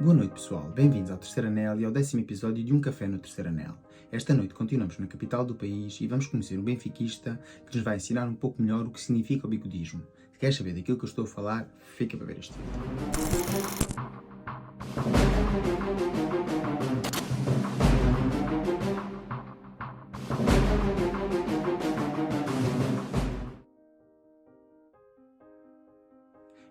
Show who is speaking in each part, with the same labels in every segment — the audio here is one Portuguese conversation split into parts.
Speaker 1: Boa noite, pessoal. Bem-vindos ao Terceiro Anel e ao 10º episódio de Um Café no Terceiro Anel. Esta noite continuamos na capital do país e vamos conhecer um benfiquista que nos vai ensinar um pouco melhor o que significa o bigodismo. Se queres saber daquilo que eu estou a falar, fica para ver este vídeo.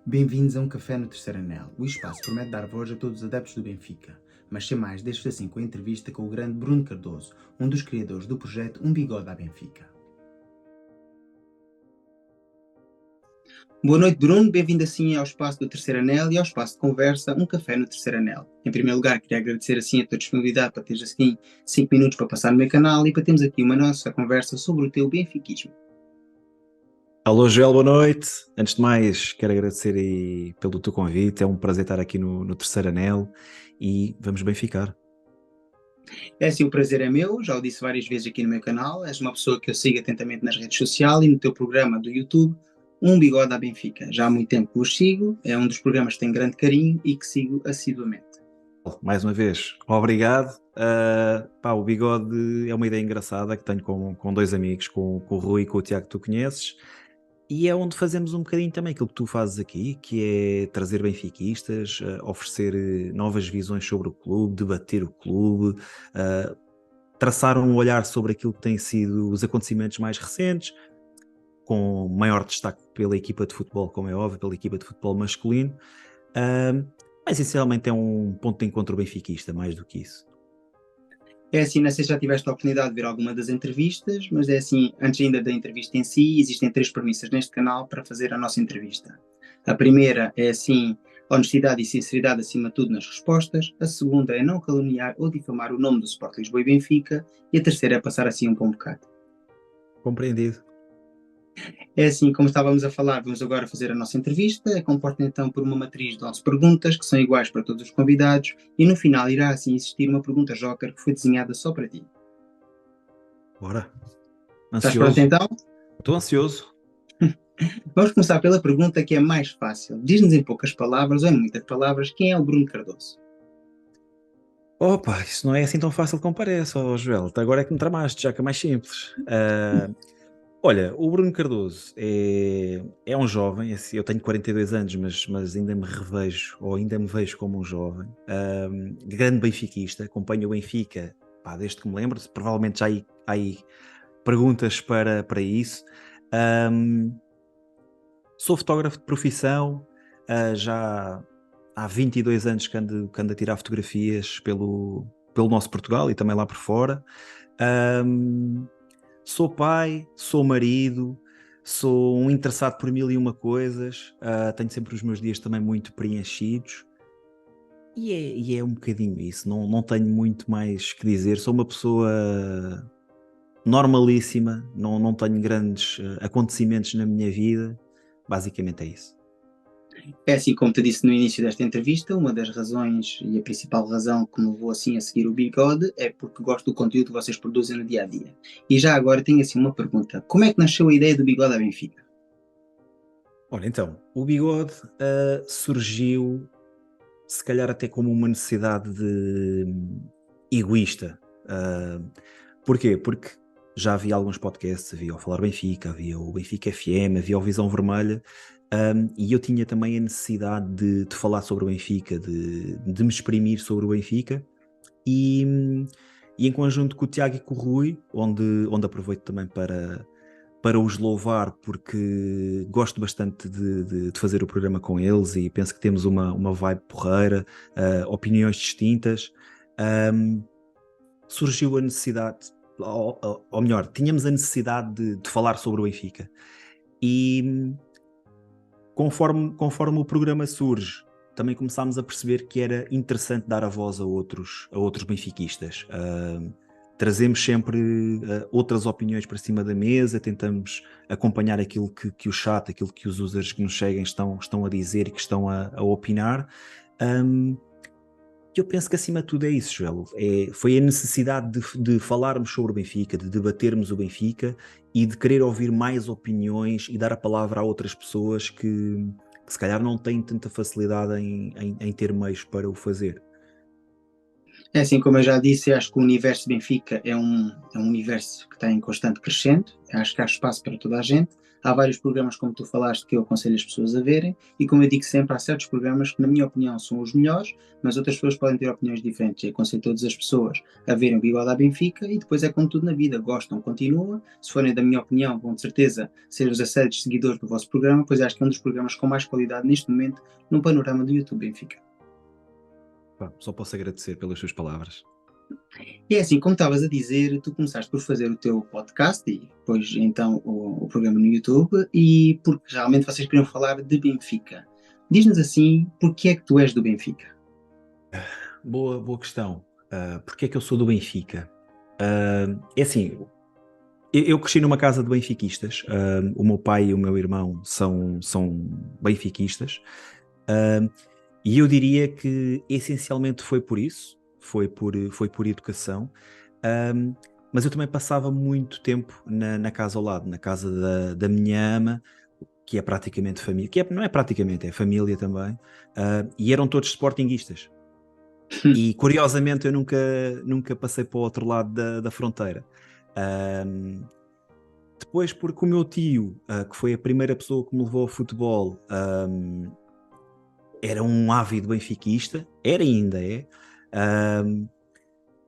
Speaker 1: Bem-vindos a Um Café no Terceiro Anel. O espaço promete dar voz a todos os adeptos do Benfica, mas sem mais, deixo assim com a entrevista com o grande Bruno Cardoso, um dos criadores do projeto Um Bigode à Benfica. Boa noite, Bruno. Bem-vindo assim ao espaço do Terceiro Anel e ao espaço de conversa Um Café no Terceiro Anel. Em primeiro lugar, queria agradecer assim a tua disponibilidade para teres assim 5 minutos para passar no meu canal e para termos aqui uma nossa conversa sobre o teu benfiquismo.
Speaker 2: Alô, Joel, boa noite. Antes de mais, quero agradecer aí pelo teu convite. É um prazer estar aqui no Terceiro Anel e vamos bem ficar.
Speaker 1: É assim, o prazer é meu, já o disse várias vezes aqui no meu canal, és uma pessoa que eu sigo atentamente nas redes sociais e no teu programa do YouTube, Um Bigode à Benfica. Já há muito tempo que vos sigo, é um dos programas que tenho grande carinho e que sigo assiduamente.
Speaker 2: Mais uma vez, obrigado. O bigode é uma ideia engraçada que tenho com dois amigos, com o Rui e com o Tiago que tu conheces, e é onde fazemos um bocadinho também aquilo que tu fazes aqui, que é trazer benfiquistas, oferecer novas visões sobre o clube, debater o clube, traçar um olhar sobre aquilo que têm sido os acontecimentos mais recentes, com maior destaque pela equipa de futebol, como é óbvio, pela equipa de futebol masculino, mas essencialmente é um ponto de encontro benfiquista, mais do que isso.
Speaker 1: É assim, não sei se já tiveste a oportunidade de ver alguma das entrevistas, mas é assim, antes ainda da entrevista em si, existem 3 premissas neste canal para fazer a nossa entrevista. A primeira é assim, honestidade e sinceridade acima de tudo nas respostas. A segunda é não caluniar ou difamar o nome do Sport Lisboa e Benfica. E a terceira é passar assim um bom bocado.
Speaker 2: Compreendido.
Speaker 1: É assim, como estávamos a falar, vamos agora fazer a nossa entrevista. É composta então por uma matriz de 11 perguntas, que são iguais para todos os convidados, e no final irá assim existir uma pergunta joker que foi desenhada só para ti.
Speaker 2: Bora.
Speaker 1: Estás pronto
Speaker 2: Ansioso?
Speaker 1: então?
Speaker 2: Estou ansioso.
Speaker 1: Vamos começar pela pergunta que é mais fácil. Diz-nos em poucas palavras ou em muitas palavras quem é o Bruno Cardoso.
Speaker 2: Opa, isso não é assim tão fácil como parece, Joel. Agora é que me tramaste, já que é mais simples. Olha, o Bruno Cardoso é um jovem, assim, eu tenho 42 anos, mas ainda me revejo, ou ainda me vejo como um jovem, grande benfiquista, acompanho o Benfica, pá, desde que me lembro, provavelmente já há aí perguntas para isso. Sou fotógrafo de profissão, já há 22 anos que ando a tirar fotografias pelo nosso Portugal e também lá por fora. Sou pai, sou marido, sou um interessado por mil e uma coisas, tenho sempre os meus dias também muito preenchidos e é um bocadinho isso, não tenho muito mais que dizer, sou uma pessoa normalíssima, não tenho grandes acontecimentos na minha vida, basicamente é isso.
Speaker 1: É assim, como te disse no início desta entrevista, uma das razões e a principal razão que me levou assim a seguir o Bigode é porque gosto do conteúdo que vocês produzem no dia a dia. E já agora tenho assim uma pergunta: como é que nasceu a ideia do Bigode à Benfica?
Speaker 2: Olha, então, o bigode surgiu se calhar até como uma necessidade egoísta. Porquê? Porque já havia alguns podcasts, havia o Falar Benfica, havia o Benfica FM, havia o Visão Vermelha, e eu tinha também a necessidade de falar sobre o Benfica, de me exprimir sobre o Benfica, e em conjunto com o Tiago e com o Rui, onde aproveito também para os louvar, porque gosto bastante de fazer o programa com eles e penso que temos uma vibe porreira, opiniões distintas. Surgiu a necessidade, ou melhor, tínhamos a necessidade de falar sobre o Benfica. E conforme o programa surge, também começámos a perceber que era interessante dar a voz a outros benfiquistas. Trazemos sempre outras opiniões para cima da mesa, tentamos acompanhar aquilo que o chat, aquilo que os users que nos seguem estão a dizer e que estão a opinar. Eu penso que acima de tudo é isso, Joel. Foi a necessidade de falarmos sobre o Benfica, de debatermos o Benfica e de querer ouvir mais opiniões e dar a palavra a outras pessoas que se calhar não têm tanta facilidade em ter meios para o fazer.
Speaker 1: É assim, como eu já disse, eu acho que o universo Benfica é um universo que está em constante crescimento. Acho que há espaço para toda a gente. Há vários programas, como tu falaste, que eu aconselho as pessoas a verem. E como eu digo sempre, há certos programas que, na minha opinião, são os melhores, mas outras pessoas podem ter opiniões diferentes. Eu aconselho todas as pessoas a verem o Bigode à Benfica e depois é como tudo na vida. Gostam, continua. Se forem da minha opinião, vão de certeza ser os aceitos seguidores do vosso programa, pois acho que é um dos programas com mais qualidade neste momento no panorama do YouTube Benfica.
Speaker 2: Pá, só posso agradecer pelas suas palavras.
Speaker 1: E é assim, como estavas a dizer, tu começaste por fazer o teu podcast e depois então o programa no YouTube e porque realmente vocês queriam falar de Benfica. Diz-nos assim, porque é que tu és do Benfica?
Speaker 2: Boa questão. Porque é que eu sou do Benfica? É assim, eu cresci numa casa de benfiquistas. O meu pai e o meu irmão são benfiquistas. E eu diria que essencialmente foi por isso, foi por educação. Mas eu também passava muito tempo na casa ao lado, na casa da minha ama, que é praticamente família, não é praticamente, é família também, e eram todos sportinguistas. E curiosamente eu nunca passei para o outro lado da fronteira. Ahm, Depois, porque o meu tio, que foi a primeira pessoa que me levou ao futebol, era um ávido benfiquista, era e ainda é, ahm,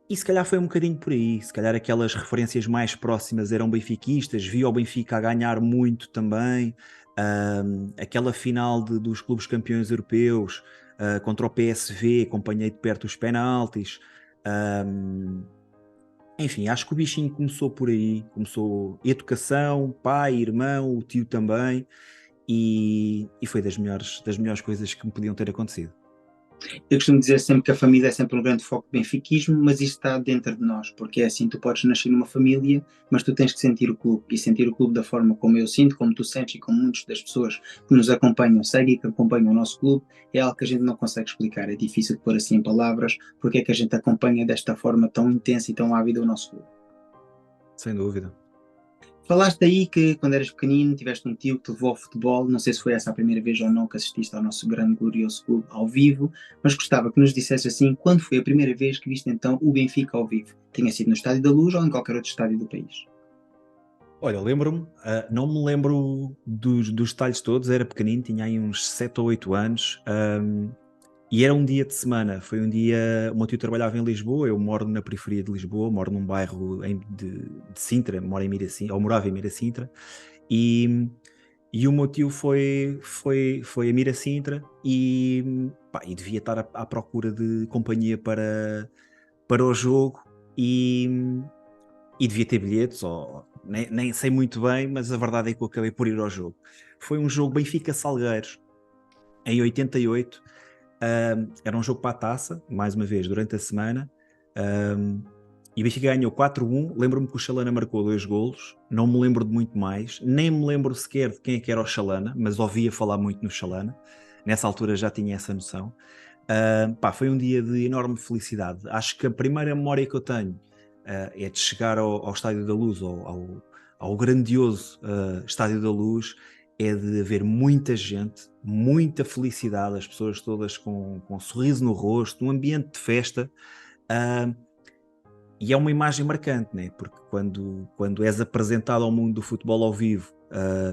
Speaker 2: e se calhar foi um bocadinho por aí, se calhar aquelas referências mais próximas eram benfiquistas, vi o Benfica a ganhar muito também, aquela final dos clubes campeões europeus, contra o PSV, acompanhei de perto os penaltis, ahm, enfim, acho que o bichinho começou por aí, começou educação, pai, irmão, o tio também, e foi das melhores coisas que me podiam ter acontecido.
Speaker 1: Eu costumo dizer sempre que a família é sempre um grande foco de benfiquismo, mas isto está dentro de nós, porque é assim, tu podes nascer numa família, mas tu tens que sentir o clube, e sentir o clube da forma como eu sinto, como tu sentes e como muitas das pessoas que nos acompanham, seguem e que acompanham o nosso clube, é algo que a gente não consegue explicar, é difícil de pôr assim em palavras, porque é que a gente acompanha desta forma tão intensa e tão ávida o nosso clube.
Speaker 2: Sem dúvida.
Speaker 1: Falaste aí que quando eras pequenino tiveste um tio que te levou ao futebol, não sei se foi essa a primeira vez ou não que assististe ao nosso grande glorioso clube ao vivo, mas gostava que nos dissesse assim, quando foi a primeira vez que viste então o Benfica ao vivo? Tinha sido no Estádio da Luz ou em qualquer outro estádio do país?
Speaker 2: Olha, lembro-me, não me lembro dos detalhes todos, era pequenino, tinha aí uns 7 ou 8 anos, e era um dia de semana, foi um dia, o meu tio trabalhava em Lisboa, eu moro na periferia de Lisboa, moro num bairro de Sintra, moro em Miracintra, ou morava em Miracintra, e, e o meu tio foi a Miracintra e, pá, e devia estar à procura de companhia para o jogo, e devia ter bilhetes, ou nem sei muito bem, mas a verdade é que eu acabei por ir ao jogo. Foi um jogo Benfica-Salgueiros, em 88. Era um jogo para a taça, mais uma vez, durante a semana. um, e o Benfica ganhou 4-1. Lembro-me que o Chalana marcou 2 golos, não me lembro de muito mais, nem me lembro sequer de quem é que era o Chalana, mas ouvia falar muito no Chalana, nessa altura já tinha essa noção. Pá, foi um dia de enorme felicidade. Acho que a primeira memória que eu tenho é de chegar ao Estádio da Luz, ao grandioso Estádio da Luz, é de haver muita gente, muita felicidade, as pessoas todas com um sorriso no rosto, um ambiente de festa. ah, e é uma imagem marcante, né? Porque quando és apresentado ao mundo do futebol ao vivo,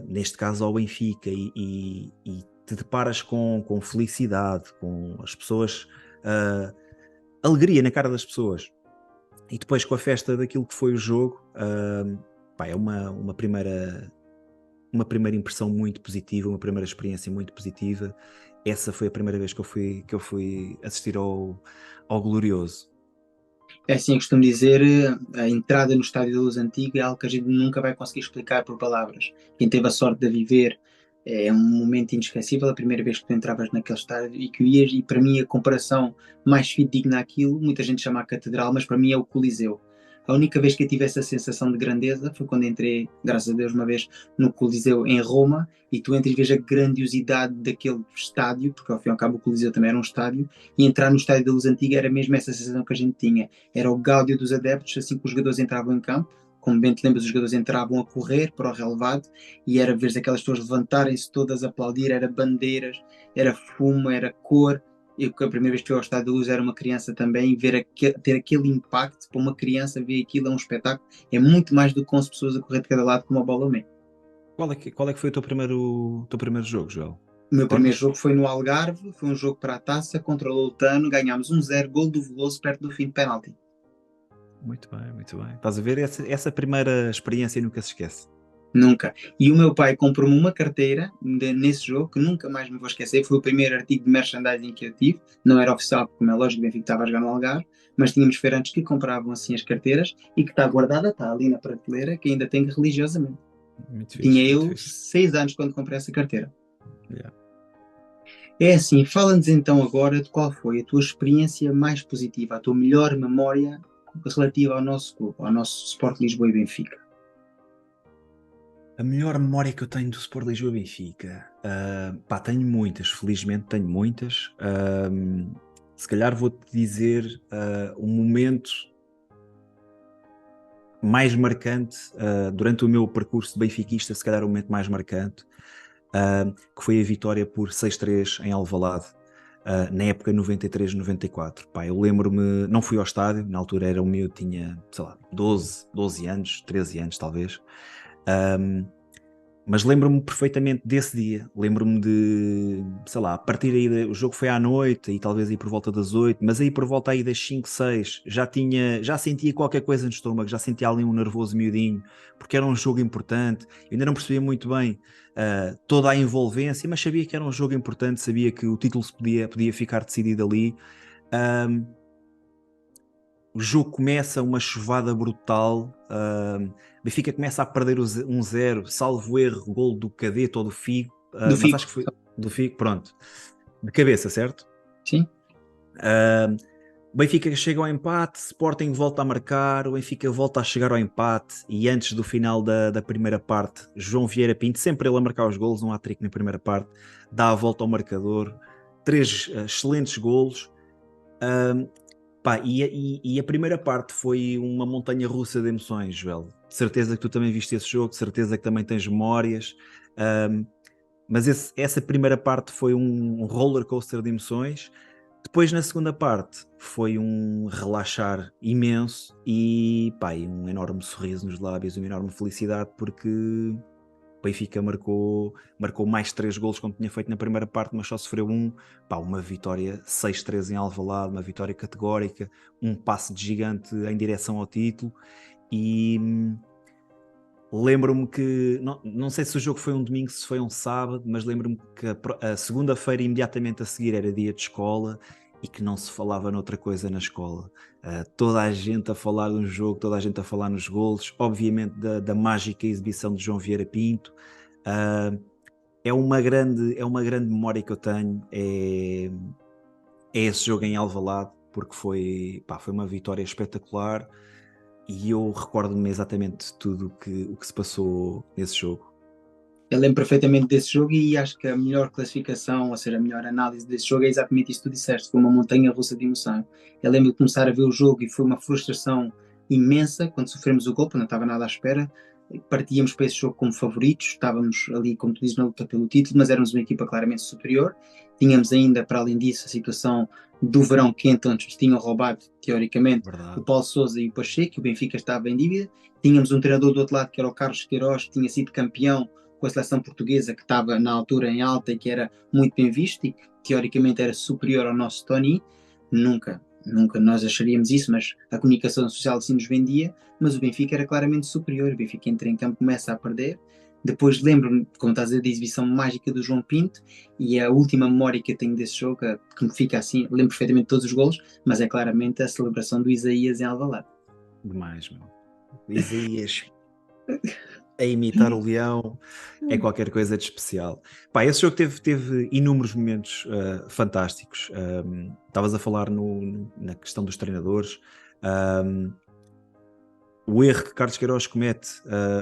Speaker 2: neste caso ao Benfica, e te deparas com felicidade, com as pessoas, alegria na cara das pessoas, e depois com a festa daquilo que foi o jogo, pá, é uma primeira impressão muito positiva, uma primeira experiência muito positiva. Essa foi a primeira vez que eu fui assistir ao Glorioso.
Speaker 1: É assim, eu costumo dizer, a entrada no Estádio da Luz Antiga é algo que a gente nunca vai conseguir explicar por palavras. Quem teve a sorte de a viver é um momento inesquecível, a primeira vez que tu entravas naquele estádio e que ias, e para mim a comparação mais fidedigna àquilo, muita gente chama a Catedral, mas para mim é o Coliseu. A única vez que eu tive essa sensação de grandeza foi quando entrei, graças a Deus, uma vez no Coliseu em Roma, e tu entras e vês a grandiosidade daquele estádio, porque ao fim e ao cabo o Coliseu também era um estádio, e entrar no Estádio da Luz Antiga era mesmo essa sensação que a gente tinha, era o gáudio dos adeptos assim que os jogadores entravam em campo, como bem te lembras, os jogadores entravam a correr para o relevado e era ver aquelas pessoas levantarem-se todas a aplaudir, era bandeiras, era fumo, era cor. Eu, a primeira vez que fui ao Estádio da Luz era uma criança também, ter aquele impacto para uma criança ver aquilo é um espetáculo, é muito mais do que 11 pessoas a correr de cada lado com uma bola ao meio.
Speaker 2: Qual é que foi o teu primeiro jogo, Joel?
Speaker 1: O meu primeiro
Speaker 2: Recordas?
Speaker 1: jogo foi no Algarve, foi um jogo para a taça contra o Loutano, ganhámos 1-0, gol do Veloso perto do fim de penalti.
Speaker 2: Muito bem, muito bem. Estás a ver? Essa primeira experiência nunca se esquece.
Speaker 1: Nunca. E o meu pai comprou-me uma carteira nesse jogo que nunca mais me vou esquecer. Foi o primeiro artigo de merchandising que eu tive. Não era oficial, porque, como é lógico, o Benfica estava a jogar no Algarve, mas tínhamos feirantes que compravam assim as carteiras e que está guardada, está ali na prateleira, que ainda tenho religiosamente.
Speaker 2: Muito
Speaker 1: Tinha
Speaker 2: fixe, muito
Speaker 1: eu
Speaker 2: fixe.
Speaker 1: 6 anos quando comprei essa carteira.
Speaker 2: Yeah.
Speaker 1: É assim, fala-nos então agora de qual foi a tua experiência mais positiva, a tua melhor memória relativa ao nosso clube, ao nosso Sport Lisboa e Benfica.
Speaker 2: A melhor memória que eu tenho do Sport Lisboa e Benfica, pá, tenho muitas, felizmente tenho muitas. Se calhar vou-te dizer um momento mais marcante durante o meu percurso de benfiquista, se calhar o momento mais marcante, que foi a vitória por 6-3 em Alvalade, na época 93-94. Pá, eu lembro-me, não fui ao estádio, na altura era um miúdo, tinha, sei lá, 12 anos, 13 anos talvez. Mas lembro-me perfeitamente desse dia, lembro-me de, sei lá, a partir aí, o jogo foi à noite e talvez aí por volta das 8, mas aí por volta aí das 5, 6, já sentia qualquer coisa no estômago, já sentia ali um nervoso miudinho, porque era um jogo importante, eu ainda não percebia muito bem toda a envolvência, mas sabia que era um jogo importante, sabia que o título se podia ficar decidido ali. O jogo começa uma chuvada brutal, Benfica começa a perder 1-0, salvo erro, gol do Cadete ou do Figo,
Speaker 1: Do
Speaker 2: mas acho
Speaker 1: Figo,
Speaker 2: que foi do Figo, pronto, de cabeça, certo?
Speaker 1: sim?
Speaker 2: Benfica chega ao empate, Sporting volta a marcar, o Benfica volta a chegar ao empate e antes do final da primeira parte, João Vieira Pinto, sempre ele a marcar os golos, um hat-trick na primeira parte, dá a volta ao marcador, 3 excelentes golos. Pá, e a primeira parte foi uma montanha russa de emoções, Joel. De certeza que tu também viste esse jogo, de certeza que também tens memórias. Mas essa primeira parte foi um roller coaster de emoções. Depois, na segunda parte, foi um relaxar imenso e, pá, e um enorme sorriso nos lábios, uma enorme felicidade, porque o Benfica marcou mais 3 golos como tinha feito na primeira parte, mas só sofreu um. Pá, uma vitória 6-3 em Alvalade, uma vitória categórica, um passe de gigante em direção ao título. E lembro-me que, não sei se o jogo foi um domingo, se foi um sábado, mas lembro-me que a segunda-feira imediatamente a seguir era dia de escola e que não se falava noutra coisa na escola. Toda a gente a falar de um jogo, toda a gente a falar nos golos, obviamente da mágica exibição de João Vieira Pinto. É uma grande memória que eu tenho, é esse jogo em Alvalade, porque foi uma vitória espetacular e eu recordo-me exatamente de tudo o que se passou nesse jogo.
Speaker 1: Eu lembro perfeitamente desse jogo e acho que a melhor classificação, ou seja, a melhor análise desse jogo é exatamente isso que tu disseste, foi uma montanha russa de emoção. Eu lembro de começar a ver o jogo e foi uma frustração imensa quando sofremos o gol, porque não estava nada à espera. Partíamos para esse jogo como favoritos, estávamos ali, como tu dizes, na luta pelo título, mas éramos uma equipa claramente superior. Tínhamos ainda, para além disso, a situação do verão quente, onde nos tinham roubado, teoricamente, o
Speaker 2: Verdade.
Speaker 1: Paulo Sousa e o Pacheco, e o Benfica estava em dívida. Tínhamos um treinador do outro lado, que era o Carlos Queiroz, que tinha sido campeão com a seleção portuguesa, que estava na altura em alta e que era muito bem visto e que teoricamente era superior ao nosso Tony. Nunca nós acharíamos isso, mas a comunicação social assim nos vendia. Mas o Benfica era claramente superior. O Benfica entra em campo, começa a perder. Depois lembro-me, como estás a dizer, da exibição mágica do João Pinto e a última memória que eu tenho desse jogo, que me fica assim, lembro perfeitamente de todos os golos, mas é claramente a celebração do Isaías em Alvalade.
Speaker 2: Demais, meu. Isaías a imitar o leão é qualquer coisa de especial. Pá, esse jogo teve inúmeros momentos fantásticos. Estavas a falar na questão dos treinadores. O erro que Carlos Queiroz comete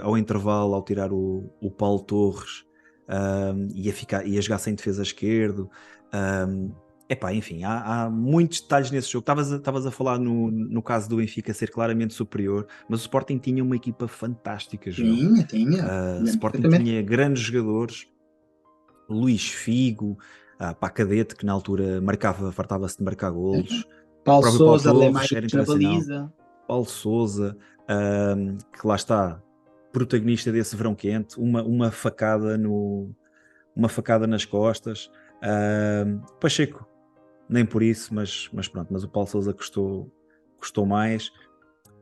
Speaker 2: ao intervalo, ao tirar o Paulo Torres e a jogar sem defesa esquerdo. Epá, enfim, há muitos detalhes nesse jogo. Estavas a falar no caso do Benfica ser claramente superior, mas o Sporting tinha uma equipa fantástica, João.
Speaker 1: Tinha.
Speaker 2: O
Speaker 1: Lembro
Speaker 2: Sporting
Speaker 1: perfeitamente.
Speaker 2: tinha grandes jogadores, Luís Figo, pá, Cadete, que na altura fartava-se de marcar golos, o
Speaker 1: Paulo
Speaker 2: próprio Paulo
Speaker 1: Sousa,
Speaker 2: Torres,
Speaker 1: Lemaich
Speaker 2: era
Speaker 1: na
Speaker 2: internacional,
Speaker 1: baliza.
Speaker 2: Paulo Sousa, que lá está, protagonista desse verão quente, uma facada nas costas. Pacheco, nem por isso, mas pronto, mas o Paulo Sousa custou mais.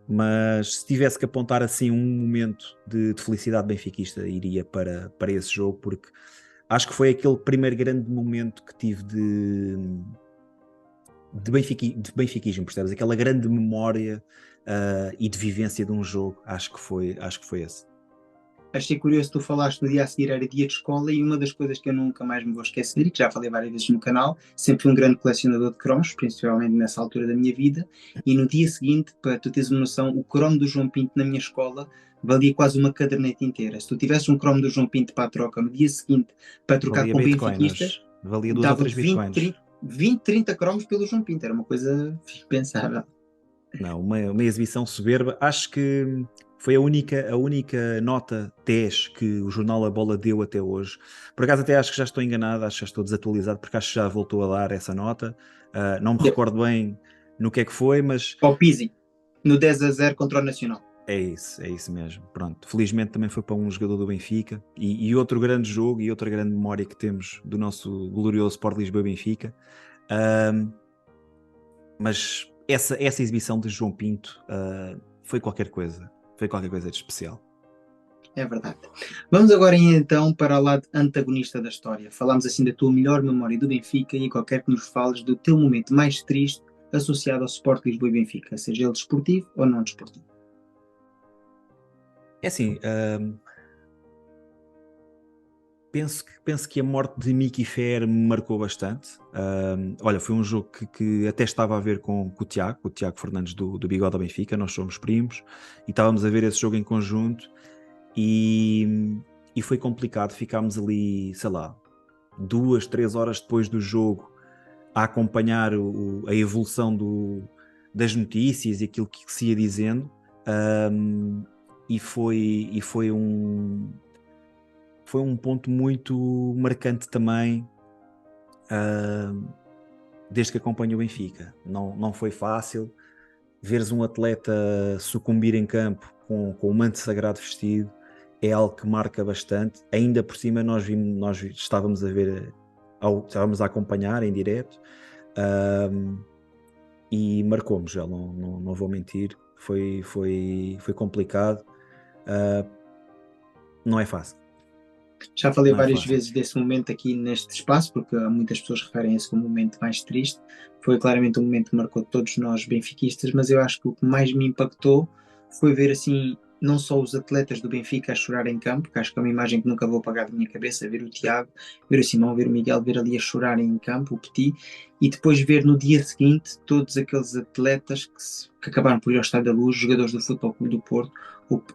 Speaker 2: Mas se tivesse que apontar assim um momento de felicidade benfiquista, iria para esse jogo, porque acho que foi aquele primeiro grande momento que tive de benfiquismo, percebes? Aquela grande memória e de vivência de um jogo, acho que foi esse.
Speaker 1: Achei curioso, tu falaste no dia a seguir era dia de escola e uma das coisas que eu nunca mais me vou esquecer e que já falei várias vezes no canal, sempre fui um grande colecionador de cromos, principalmente nessa altura da minha vida, e no dia seguinte, para tu teres uma noção, o cromo do João Pinto na minha escola valia quase uma caderneta inteira. Se tu tivesses um cromo do João Pinto para a troca no dia seguinte para trocar
Speaker 2: Valia
Speaker 1: com
Speaker 2: bitcoins,
Speaker 1: benfiquistas,
Speaker 2: valia 2 ou 3
Speaker 1: davas 20,
Speaker 2: bitcoins.
Speaker 1: 30, 20, 30 cromos pelo João Pinto, era uma coisa pensável.
Speaker 2: Não, uma exibição soberba. Acho que foi a única nota 10 que o jornal A Bola deu até hoje. Por acaso até acho que já estou enganado, acho que já estou desatualizado, porque acho que já voltou a dar essa nota. Não me
Speaker 1: Deu.
Speaker 2: recordo bem no que é que foi, mas
Speaker 1: Ao Pizzi, no 10-0 contra o Nacional.
Speaker 2: é isso mesmo. Pronto. Felizmente também foi para um jogador do Benfica. E outro grande jogo e outra grande memória que temos do nosso glorioso Sport Lisboa-Benfica. Ahm, mas essa exibição de João Pinto foi qualquer coisa. Foi qualquer coisa de especial.
Speaker 1: É verdade. Vamos agora então para o lado antagonista da história. Falamos assim da tua melhor memória do Benfica e qualquer que nos fales do teu momento mais triste associado ao Sport Lisboa e Benfica, seja ele desportivo ou não desportivo.
Speaker 2: É assim, penso que a morte de Mickey Fer me marcou bastante. Olha, foi um jogo que até estava a ver com o Tiago Fernandes do Bigode da Benfica, nós somos primos, e estávamos a ver esse jogo em conjunto e foi complicado, ficámos ali, sei lá, 2, 3 horas depois do jogo a acompanhar a evolução das notícias e aquilo que se ia dizendo. Um, e foi um ponto muito marcante também, desde que acompanho o Benfica. Não foi fácil veres um atleta sucumbir em campo com o manto sagrado vestido, é algo que marca bastante. Ainda por cima nós estávamos a ver, estávamos a acompanhar em direto, e marcou-me, já não vou mentir, foi complicado, não é fácil.
Speaker 1: Já falei
Speaker 2: Não é
Speaker 1: várias
Speaker 2: fácil.
Speaker 1: vezes desse momento aqui neste espaço, porque muitas pessoas referem esse como o momento mais triste. Foi claramente um momento que marcou todos nós benfiquistas, mas eu acho que o que mais me impactou foi ver assim, não só os atletas do Benfica a chorar em campo, que acho que é uma imagem que nunca vou apagar da minha cabeça, ver o Tiago, ver o Simão, ver o Miguel, ver ali a chorarem em campo, o Petit, e depois ver no dia seguinte todos aqueles atletas que acabaram por ir ao Estádio da Luz, jogadores do Futebol Clube do Porto,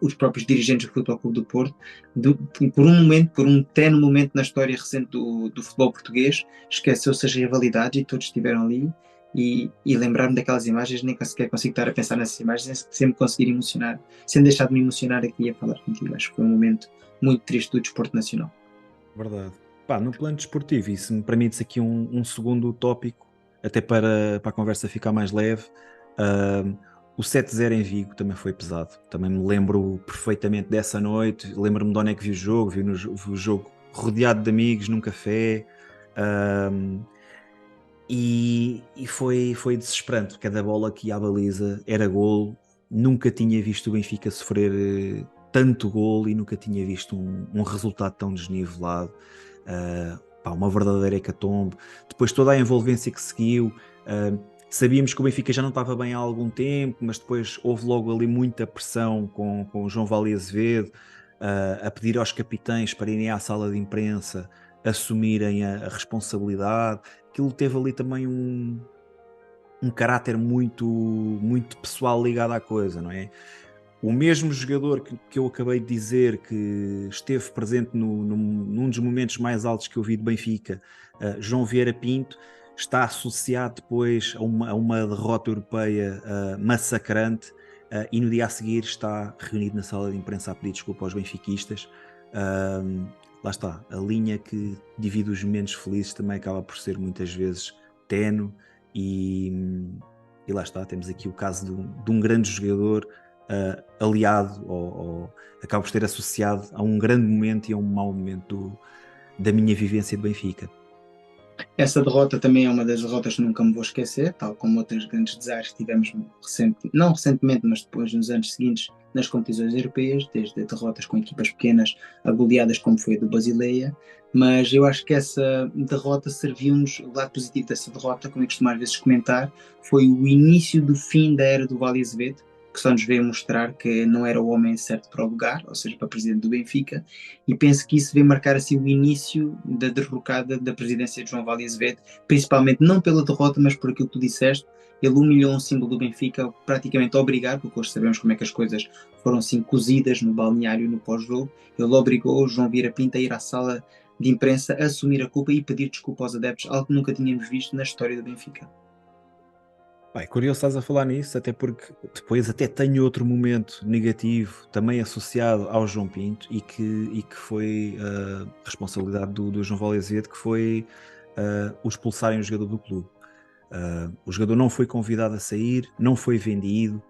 Speaker 1: os próprios dirigentes do Futebol Clube do Porto, por um momento, por um tenue momento na história recente do futebol português, esqueceu-se as rivalidades e todos estiveram ali. E lembrar-me daquelas imagens, nem sequer consigo estar a pensar nessas imagens, sem me conseguir emocionar, sem deixar de me emocionar aqui a falar contigo. Acho que foi um momento muito triste do desporto nacional.
Speaker 2: Verdade. Pá, no plano desportivo, e se me permites aqui um segundo tópico, até para a conversa ficar mais leve, o 7-0 em Vigo também foi pesado. Também me lembro perfeitamente dessa noite, lembro-me de onde é que vi o jogo, vi o jogo rodeado de amigos num café, e foi desesperante. Cada bola que ia à baliza era golo. Nunca tinha visto o Benfica sofrer tanto golo e nunca tinha visto um resultado tão desnivelado. Pá, uma verdadeira hecatombe. Depois toda a envolvência que seguiu, sabíamos que o Benfica já não estava bem há algum tempo, mas depois houve logo ali muita pressão com o João Vale Azevedo, a pedir aos capitães para irem à sala de imprensa assumirem a responsabilidade. Aquilo teve ali também um caráter muito, muito pessoal ligado à coisa, não é? O mesmo jogador que eu acabei de dizer que esteve presente num dos momentos mais altos que eu vi de Benfica, João Vieira Pinto, está associado depois a uma derrota europeia massacrante, e no dia a seguir está reunido na sala de imprensa a pedir desculpa aos benfiquistas. Lá está, a linha que divide os momentos felizes também acaba por ser muitas vezes ténue, e lá está, temos aqui o caso de um grande jogador aliado, ou acaba por ser associado a um grande momento e a um mau momento da minha vivência de Benfica.
Speaker 1: Essa derrota também é uma das derrotas que nunca me vou esquecer, tal como outros grandes desaires que tivemos não recentemente, mas depois nos anos seguintes nas competições europeias, desde derrotas com equipas pequenas a goleadas como foi a do Basileia. Mas eu acho que essa derrota serviu-nos, o lado positivo dessa derrota, como eu costumo às vezes comentar, foi o início do fim da era do Vale Azevedo, que só nos veio mostrar que não era o homem certo para o lugar, ou seja, para presidente do Benfica, e penso que isso veio marcar assim o início da derrocada da presidência de João Vale Azevedo, principalmente não pela derrota, mas por aquilo que tu disseste. Ele humilhou um símbolo do Benfica, praticamente a obrigar, porque hoje sabemos como é que as coisas foram assim cozidas no balneário, no pós-jogo. Ele obrigou o João Vieira Pinto a ir à sala de imprensa, a assumir a culpa e pedir desculpa aos adeptos, algo que nunca tínhamos visto na história do Benfica.
Speaker 2: É curioso estás a falar nisso, até porque depois até tenho outro momento negativo também associado ao João Pinto, e que foi responsabilidade do João Vale Azevedo, que foi o expulsarem o jogador do clube. O jogador não foi convidado a sair, não foi vendido,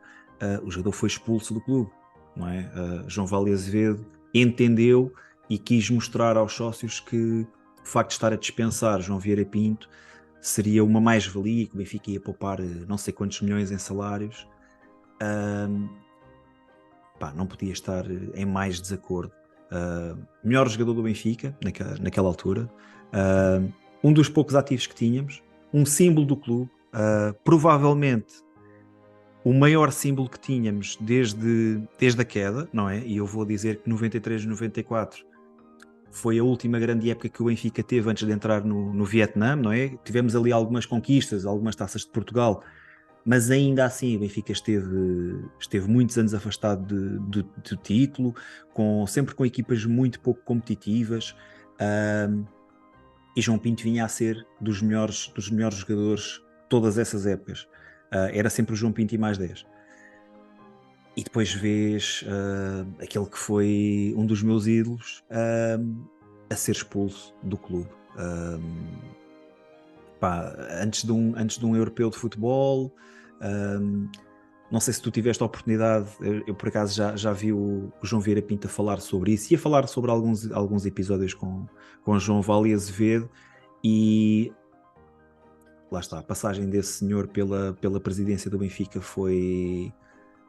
Speaker 2: o jogador foi expulso do clube, não é? João Vale Azevedo entendeu e quis mostrar aos sócios que o facto de estar a dispensar João Vieira Pinto seria uma mais-valia, que o Benfica ia poupar não sei quantos milhões em salários. Não podia estar em mais desacordo. Melhor jogador do Benfica naquela altura, um dos poucos ativos que tínhamos, um símbolo do clube, provavelmente o maior símbolo que tínhamos desde a queda, não é? E eu vou dizer que 93-94 foi a última grande época que o Benfica teve antes de entrar no Vietnã, não é? Tivemos ali algumas conquistas, algumas taças de Portugal, mas ainda assim o Benfica esteve muitos anos afastado do título, sempre com equipas muito pouco competitivas, e João Pinto vinha a ser dos melhores jogadores todas essas épocas. Era sempre o João Pinto e mais 10. E depois vês aquele que foi um dos meus ídolos a ser expulso do clube. Antes de um europeu de futebol. Não sei se tu tiveste a oportunidade, eu por acaso já vi o João Vieira Pinto a falar sobre isso, e a falar sobre alguns episódios com o João Vale Azevedo, e lá está, a passagem desse senhor pela presidência do Benfica foi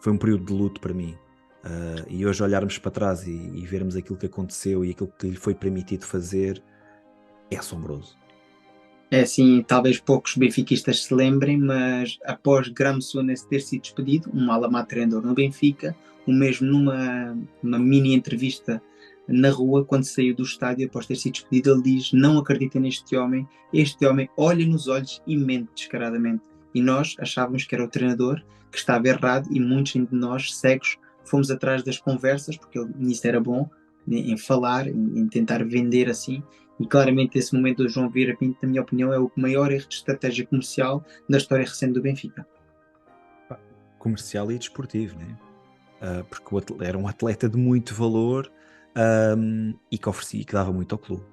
Speaker 2: um período de luto para mim. E hoje olharmos para trás e vermos aquilo que aconteceu e aquilo que lhe foi permitido fazer, é assombroso.
Speaker 1: É assim, talvez poucos benfiquistas se lembrem, mas após Graham Souness ter sido despedido, um ala treinador no Benfica, o mesmo numa mini entrevista na rua, quando saiu do estádio após ter sido despedido, ele diz: não acreditem neste homem, este homem olha nos olhos e mente descaradamente. E nós achávamos que era o treinador que estava errado, e muitos de nós, cegos, fomos atrás das conversas, porque ele nisso era bom, em falar, em tentar vender assim. E claramente esse momento do João Vieira Pinto, na minha opinião, é o maior erro de estratégia comercial da história recente do Benfica.
Speaker 2: Comercial e desportivo, né? Porque era um atleta de muito valor, e que oferecia, que dava muito ao clube.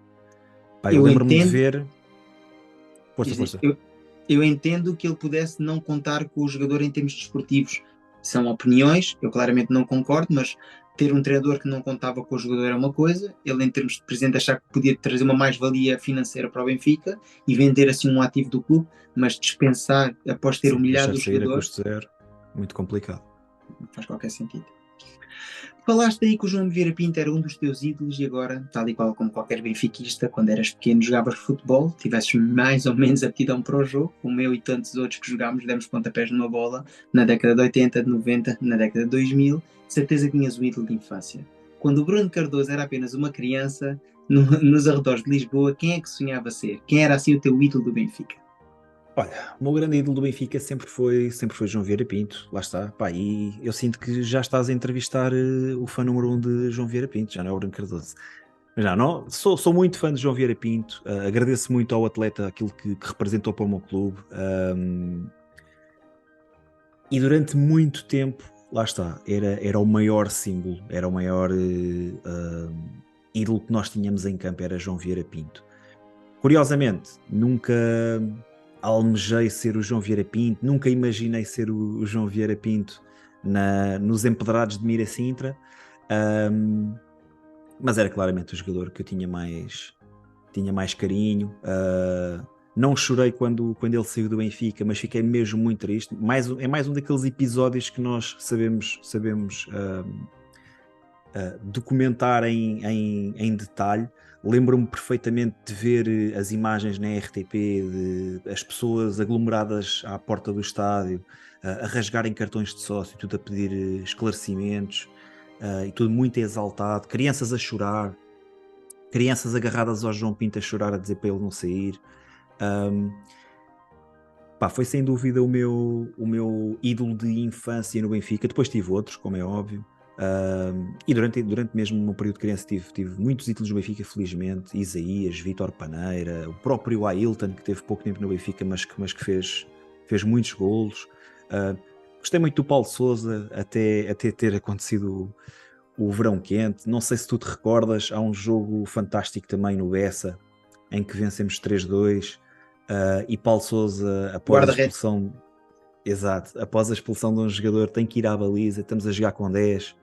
Speaker 2: Eu lembro-me de ver... Força.
Speaker 1: Eu entendo que ele pudesse não contar com o jogador em termos desportivos. São opiniões, eu claramente não concordo, mas ter um treinador que não contava com o jogador é uma coisa, ele em termos de presidente achar que podia trazer uma mais-valia financeira para o Benfica e vender assim um ativo do clube, mas dispensar após ter humilhado o jogador...
Speaker 2: a custo zero, muito complicado.
Speaker 1: Não faz qualquer sentido. Falaste aí que o João Vieira Pinto era um dos teus ídolos, e agora, tal e qual como qualquer benfiquista, quando eras pequeno jogavas futebol, tivesses mais ou menos aptidão para o jogo, como eu e tantos outros que jogámos, demos pontapés numa bola na década de 80, de 90, na década de 2000, certeza que tinhas um ídolo de infância. Quando o Bruno Cardoso era apenas uma criança, nos arredores de Lisboa, quem é que sonhava ser? Quem era assim o teu ídolo do Benfica?
Speaker 2: Olha, o meu grande ídolo do Benfica sempre foi João Vieira Pinto, lá está. E eu sinto que já estás a entrevistar o fã número 1 de João Vieira Pinto, já não é o Bruno Cardoso. Já não, sou muito fã de João Vieira Pinto, agradeço muito ao atleta aquilo que representou para o meu clube, e durante muito tempo, lá está, era o maior símbolo, era o maior ídolo que nós tínhamos em campo, era João Vieira Pinto. Curiosamente, nunca almejei ser o João Vieira Pinto, nunca imaginei ser o João Vieira Pinto nos empedrados de Mira Sintra, mas era claramente o jogador que eu tinha mais carinho. Não chorei quando ele saiu do Benfica, mas fiquei mesmo muito triste. É mais um daqueles episódios que nós sabemos documentar em detalhe. Lembro-me perfeitamente de ver as imagens na RTP, de as pessoas aglomeradas à porta do estádio, a rasgarem cartões de sócio, tudo a pedir esclarecimentos, e tudo muito exaltado, crianças a chorar, crianças agarradas ao João Pinto a chorar, a dizer para ele não sair. Foi sem dúvida o meu ídolo de infância no Benfica. Depois tive outros, como é óbvio. E durante mesmo o meu período de criança tive muitos ídolos do Benfica, felizmente. Isaías, Vítor Paneira, o próprio Ailton, que teve pouco tempo no Benfica, mas que fez muitos golos. Gostei muito do Paulo Sousa, até ter acontecido o verão quente. Não sei se tu te recordas, há um jogo fantástico também no Bessa, em que vencemos 3-2, e Paulo Sousa, após a expulsão... Exato, após a expulsão de um jogador tem que ir à baliza, estamos a jogar com 10,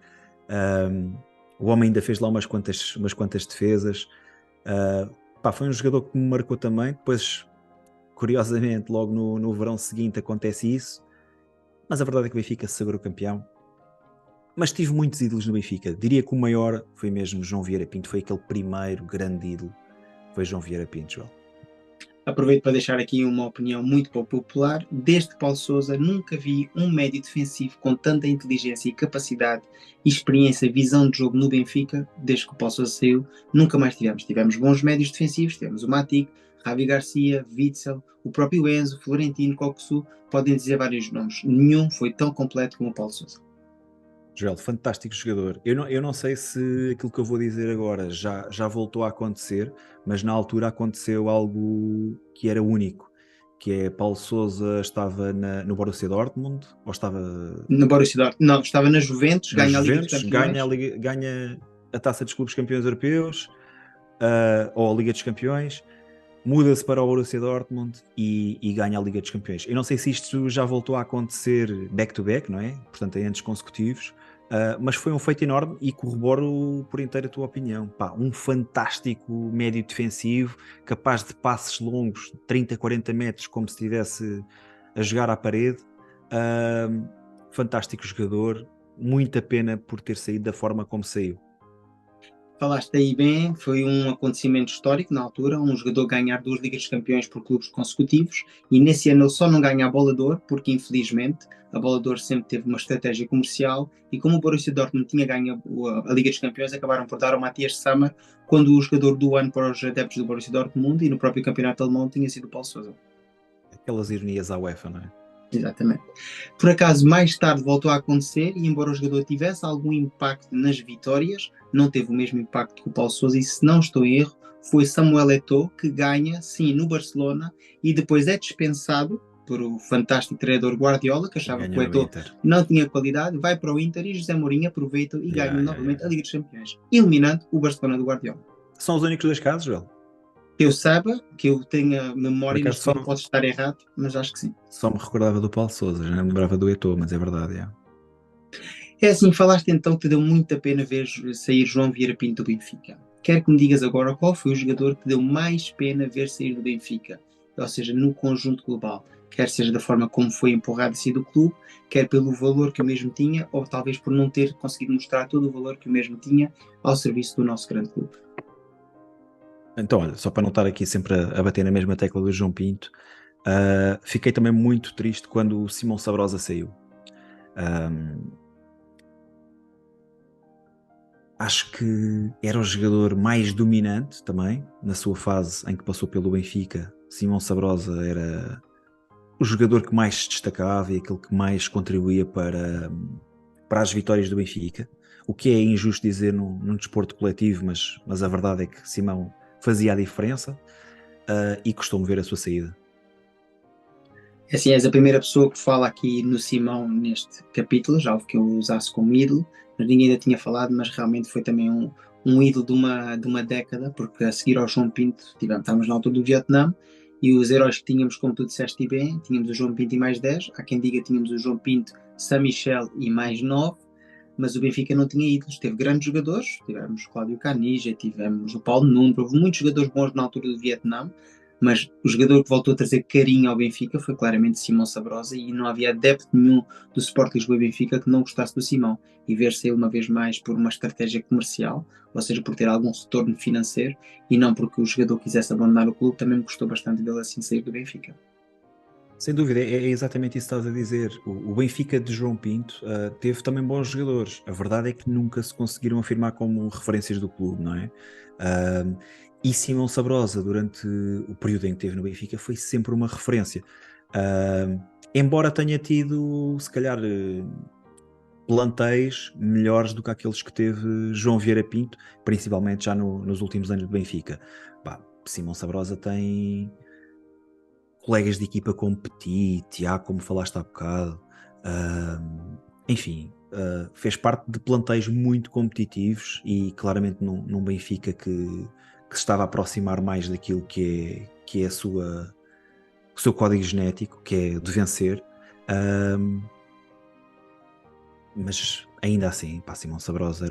Speaker 2: o homem ainda fez lá umas quantas defesas. Foi um jogador que me marcou também. Depois, curiosamente, logo no verão seguinte acontece isso, mas a verdade é que o Benfica se sagrou campeão. Mas tive muitos ídolos no Benfica, diria que o maior foi mesmo João Vieira Pinto, foi aquele primeiro grande ídolo, foi João Vieira Pinto, Joel.
Speaker 1: Aproveito para deixar aqui uma opinião muito pouco popular. Desde Paulo Sousa, nunca vi um médio defensivo com tanta inteligência e capacidade, experiência, visão de jogo no Benfica. Desde que o Paulo Sousa saiu, nunca mais tivemos. Tivemos bons médios defensivos, tivemos o Matic, Javi Garcia, Witzel, o próprio Enzo, Florentino, Coxu, podem dizer vários nomes. Nenhum foi tão completo como o Paulo Sousa.
Speaker 2: Joel, fantástico jogador. Eu não sei se aquilo que eu vou dizer agora já voltou a acontecer, mas na altura aconteceu algo que era único, que é Paulo Sousa estava no Borussia Dortmund, ou estava...
Speaker 1: No Borussia Dortmund, não, estava na Juventus,
Speaker 2: Na
Speaker 1: ganha a Liga dos
Speaker 2: Juventus,
Speaker 1: Campeões.
Speaker 2: ganha a Taça dos Clubes Campeões Europeus, ou a Liga dos Campeões, muda-se para o Borussia Dortmund e ganha a Liga dos Campeões. Eu não sei se isto já voltou a acontecer back-to-back, não é? Portanto, em anos consecutivos, mas foi um feito enorme e corroboro por inteiro a tua opinião. Um fantástico médio defensivo, capaz de passes longos, 30, 40 metros, como se estivesse a jogar à parede. Fantástico jogador, muita pena por ter saído da forma como saiu.
Speaker 1: Falaste aí bem, foi um acontecimento histórico na altura, um jogador ganhar 2 Ligas dos Campeões por clubes consecutivos, e nesse ano ele só não ganha a Bola de Ouro, porque infelizmente a Bola de Ouro sempre teve uma estratégia comercial, e como o Borussia Dortmund tinha ganho a Liga dos Campeões, acabaram por dar ao Matthias Sammer quando o jogador do ano para os adeptos do Borussia Dortmund, e no próprio campeonato alemão tinha sido o Paulo Sousa.
Speaker 2: Aquelas ironias à UEFA, não é?
Speaker 1: Exatamente. Por acaso, mais tarde voltou a acontecer e, embora o jogador tivesse algum impacto nas vitórias, não teve o mesmo impacto que o Paulo Sousa. E, se não estou em erro, foi Samuel Eto'o que ganha, sim, no Barcelona e depois é dispensado por o fantástico treinador Guardiola, que achava que o Eto'o não tinha qualidade, vai para o Inter e José Mourinho aproveita e ganha novamente a Liga dos Campeões, eliminando o Barcelona do Guardiola.
Speaker 2: São os únicos 2 casos, Joel?
Speaker 1: Que eu saiba, que eu tenha memória, neste momento pode estar errado, mas acho que sim.
Speaker 2: Só me recordava do Paulo Sousa, já não me lembrava do Eto'o, mas é verdade,
Speaker 1: É assim, falaste então que te deu muita pena ver sair João Vieira Pinto do Benfica. Quero que me digas agora qual foi o jogador que deu mais pena ver sair do Benfica, ou seja, no conjunto global, quer seja da forma como foi empurrado a sair do clube, quer pelo valor que o mesmo tinha, ou talvez por não ter conseguido mostrar todo o valor que o mesmo tinha ao serviço do nosso grande clube.
Speaker 2: Então, olha, só para não estar aqui sempre a bater na mesma tecla do João Pinto, fiquei também muito triste quando o Simão Sabrosa saiu. Acho que era o jogador mais dominante também, na sua fase em que passou pelo Benfica. Simão Sabrosa era o jogador que mais se destacava e aquele que mais contribuía para as vitórias do Benfica. o que é injusto dizer num desporto coletivo, mas a verdade é que Simão fazia a diferença, e custou-me ver a sua saída.
Speaker 1: Assim, és a primeira pessoa que fala aqui no Simão neste capítulo, já houve que eu o usasse como ídolo, mas ninguém ainda tinha falado, mas realmente foi também um ídolo de uma década, porque a seguir ao João Pinto, estávamos na altura do Vietnã, e os heróis que tínhamos, como tu disseste bem, tínhamos o João Pinto e mais 10, há quem diga que tínhamos o João Pinto, São Michel e mais 9, mas o Benfica não tinha ídolos, teve grandes jogadores, tivemos Cláudio Canija, tivemos o Paulo Nuno, houve muitos jogadores bons na altura do Vietnã, mas o jogador que voltou a trazer carinho ao Benfica foi claramente Simão Sabrosa, e não havia adepto nenhum do Sport Lisboa e Benfica que não gostasse do Simão, e ver-se ele uma vez mais por uma estratégia comercial, ou seja, por ter algum retorno financeiro, e não porque o jogador quisesse abandonar o clube, também me gostou bastante dele assim sair do Benfica.
Speaker 2: Sem dúvida, é exatamente isso que estás a dizer. O Benfica de João Pinto teve também bons jogadores. A verdade é que nunca se conseguiram afirmar como referências do clube, não é? E Simão Sabrosa, durante o período em que esteve no Benfica, foi sempre uma referência. Embora tenha tido, se calhar, plantéis melhores do que aqueles que teve João Vieira Pinto, principalmente já nos últimos anos do Benfica. Simão Sabrosa tem colegas de equipa como Petit, Tiago, como falaste há bocado, enfim, fez parte de plantéis muito competitivos e claramente num Benfica que se estava a aproximar mais daquilo que é o seu código genético, que é de vencer, mas ainda assim, Simão Sabrosa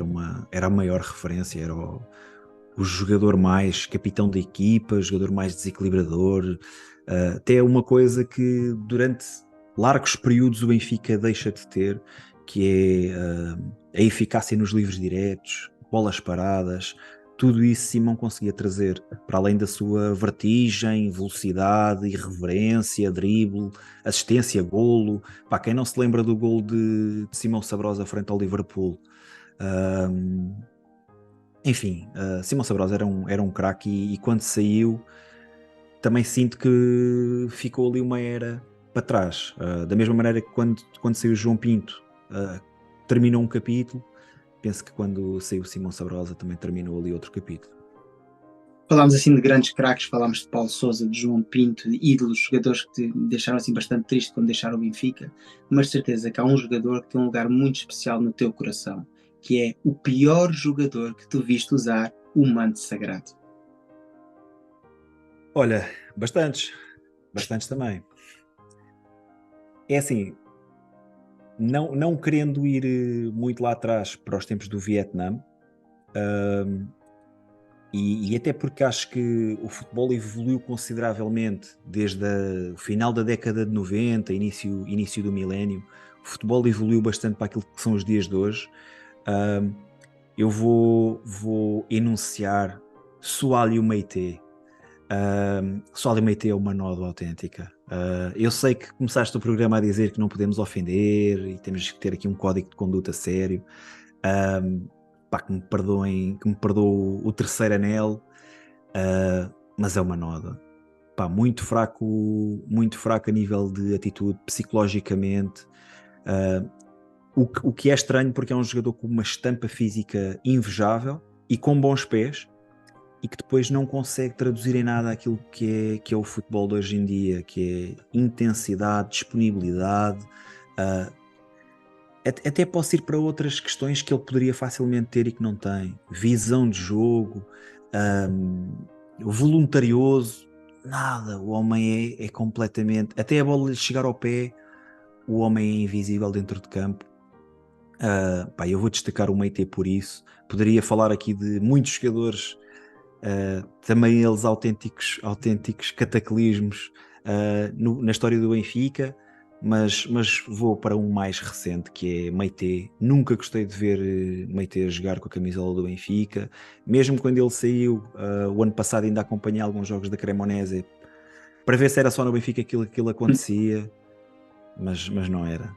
Speaker 2: era a maior referência, era o jogador mais capitão da equipa, jogador mais desequilibrador, até uma coisa que durante largos períodos o Benfica deixa de ter, que é a eficácia nos livros diretos, bolas paradas, tudo isso Simão conseguia trazer, para além da sua vertigem, velocidade, irreverência, drible, assistência, golo. Quem não se lembra do golo de Simão Sabrosa frente ao Liverpool? Enfim, Simão Sabrosa era um craque e quando saiu também sinto que ficou ali uma era para trás. Da mesma maneira que quando saiu João Pinto terminou um capítulo, penso que quando saiu Simão Sabrosa também terminou ali outro capítulo.
Speaker 1: Falámos assim de grandes craques, falámos de Paulo Sousa, de João Pinto, de ídolos, jogadores que te deixaram assim bastante triste quando deixaram o Benfica, mas de certeza que há um jogador que tem um lugar muito especial no teu coração, que é o pior jogador que tu viste usar o manto sagrado.
Speaker 2: Olha, bastantes também. É assim, não querendo ir muito lá atrás para os tempos do Vietnã, e até porque acho que o futebol evoluiu consideravelmente desde o final da década de 90, início do milénio. O futebol evoluiu bastante para aquilo que são os dias de hoje. Eu vou enunciar Soalho Meite. Soalho Meite é uma nódoa autêntica. Eu sei que começaste o programa a dizer que não podemos ofender e temos que ter aqui um código de conduta sério. Que me perdoe o terceiro anel, mas é uma nódoa. Muito fraco a nível de atitude, psicologicamente. O que é estranho porque é um jogador com uma estampa física invejável e com bons pés, e que depois não consegue traduzir em nada aquilo que é o futebol de hoje em dia, que é intensidade, disponibilidade. Até posso ir para outras questões que ele poderia facilmente ter e que não tem. Visão de jogo, voluntarioso, nada. O homem é completamente... Até a bola lhe chegar ao pé, o homem é invisível dentro de campo. Eu vou destacar o Meite por isso. Poderia falar aqui de muitos jogadores, também eles autênticos cataclismos na história do Benfica, mas vou para um mais recente, que é Meite. Nunca gostei de ver Meite a jogar com a camisola do Benfica, mesmo quando ele saiu o ano passado. Ainda acompanhei alguns jogos da Cremonese para ver se era só no Benfica que aquilo acontecia, mas não era.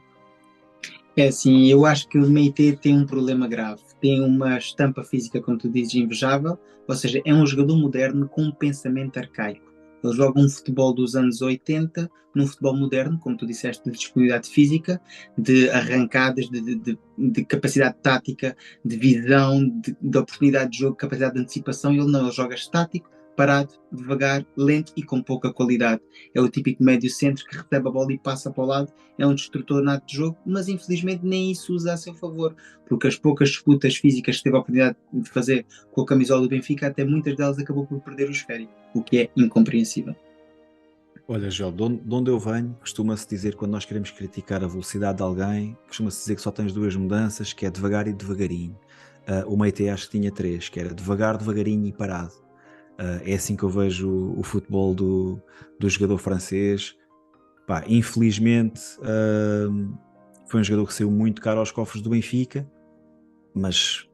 Speaker 1: É assim, eu acho que o Meite tem um problema grave. Tem uma estampa física, como tu dizes, invejável, ou seja, é um jogador moderno com um pensamento arcaico. Eles jogam um futebol dos anos 80 num futebol moderno, como tu disseste, de disponibilidade física, de arrancadas, de capacidade tática, de visão, de oportunidade de jogo, capacidade de antecipação. Ele não, ele joga estático, parado, devagar, lento e com pouca qualidade. É o típico médio centro que recebe a bola e passa para o lado, é um destrutor nato de jogo, mas infelizmente nem isso usa a seu favor, porque as poucas disputas físicas que teve a oportunidade de fazer com a camisola do Benfica, até muitas delas acabou por perder o esférico, o que é incompreensível.
Speaker 2: Olha, João, de onde eu venho, costuma-se dizer, quando nós queremos criticar a velocidade de alguém, costuma-se dizer que só tens duas mudanças, que é devagar e devagarinho. O Meite acho que tinha três, que era devagar, devagarinho e parado. É assim que eu vejo o futebol do jogador francês. Pá, infelizmente, foi um jogador que saiu muito caro aos cofres do Benfica, mas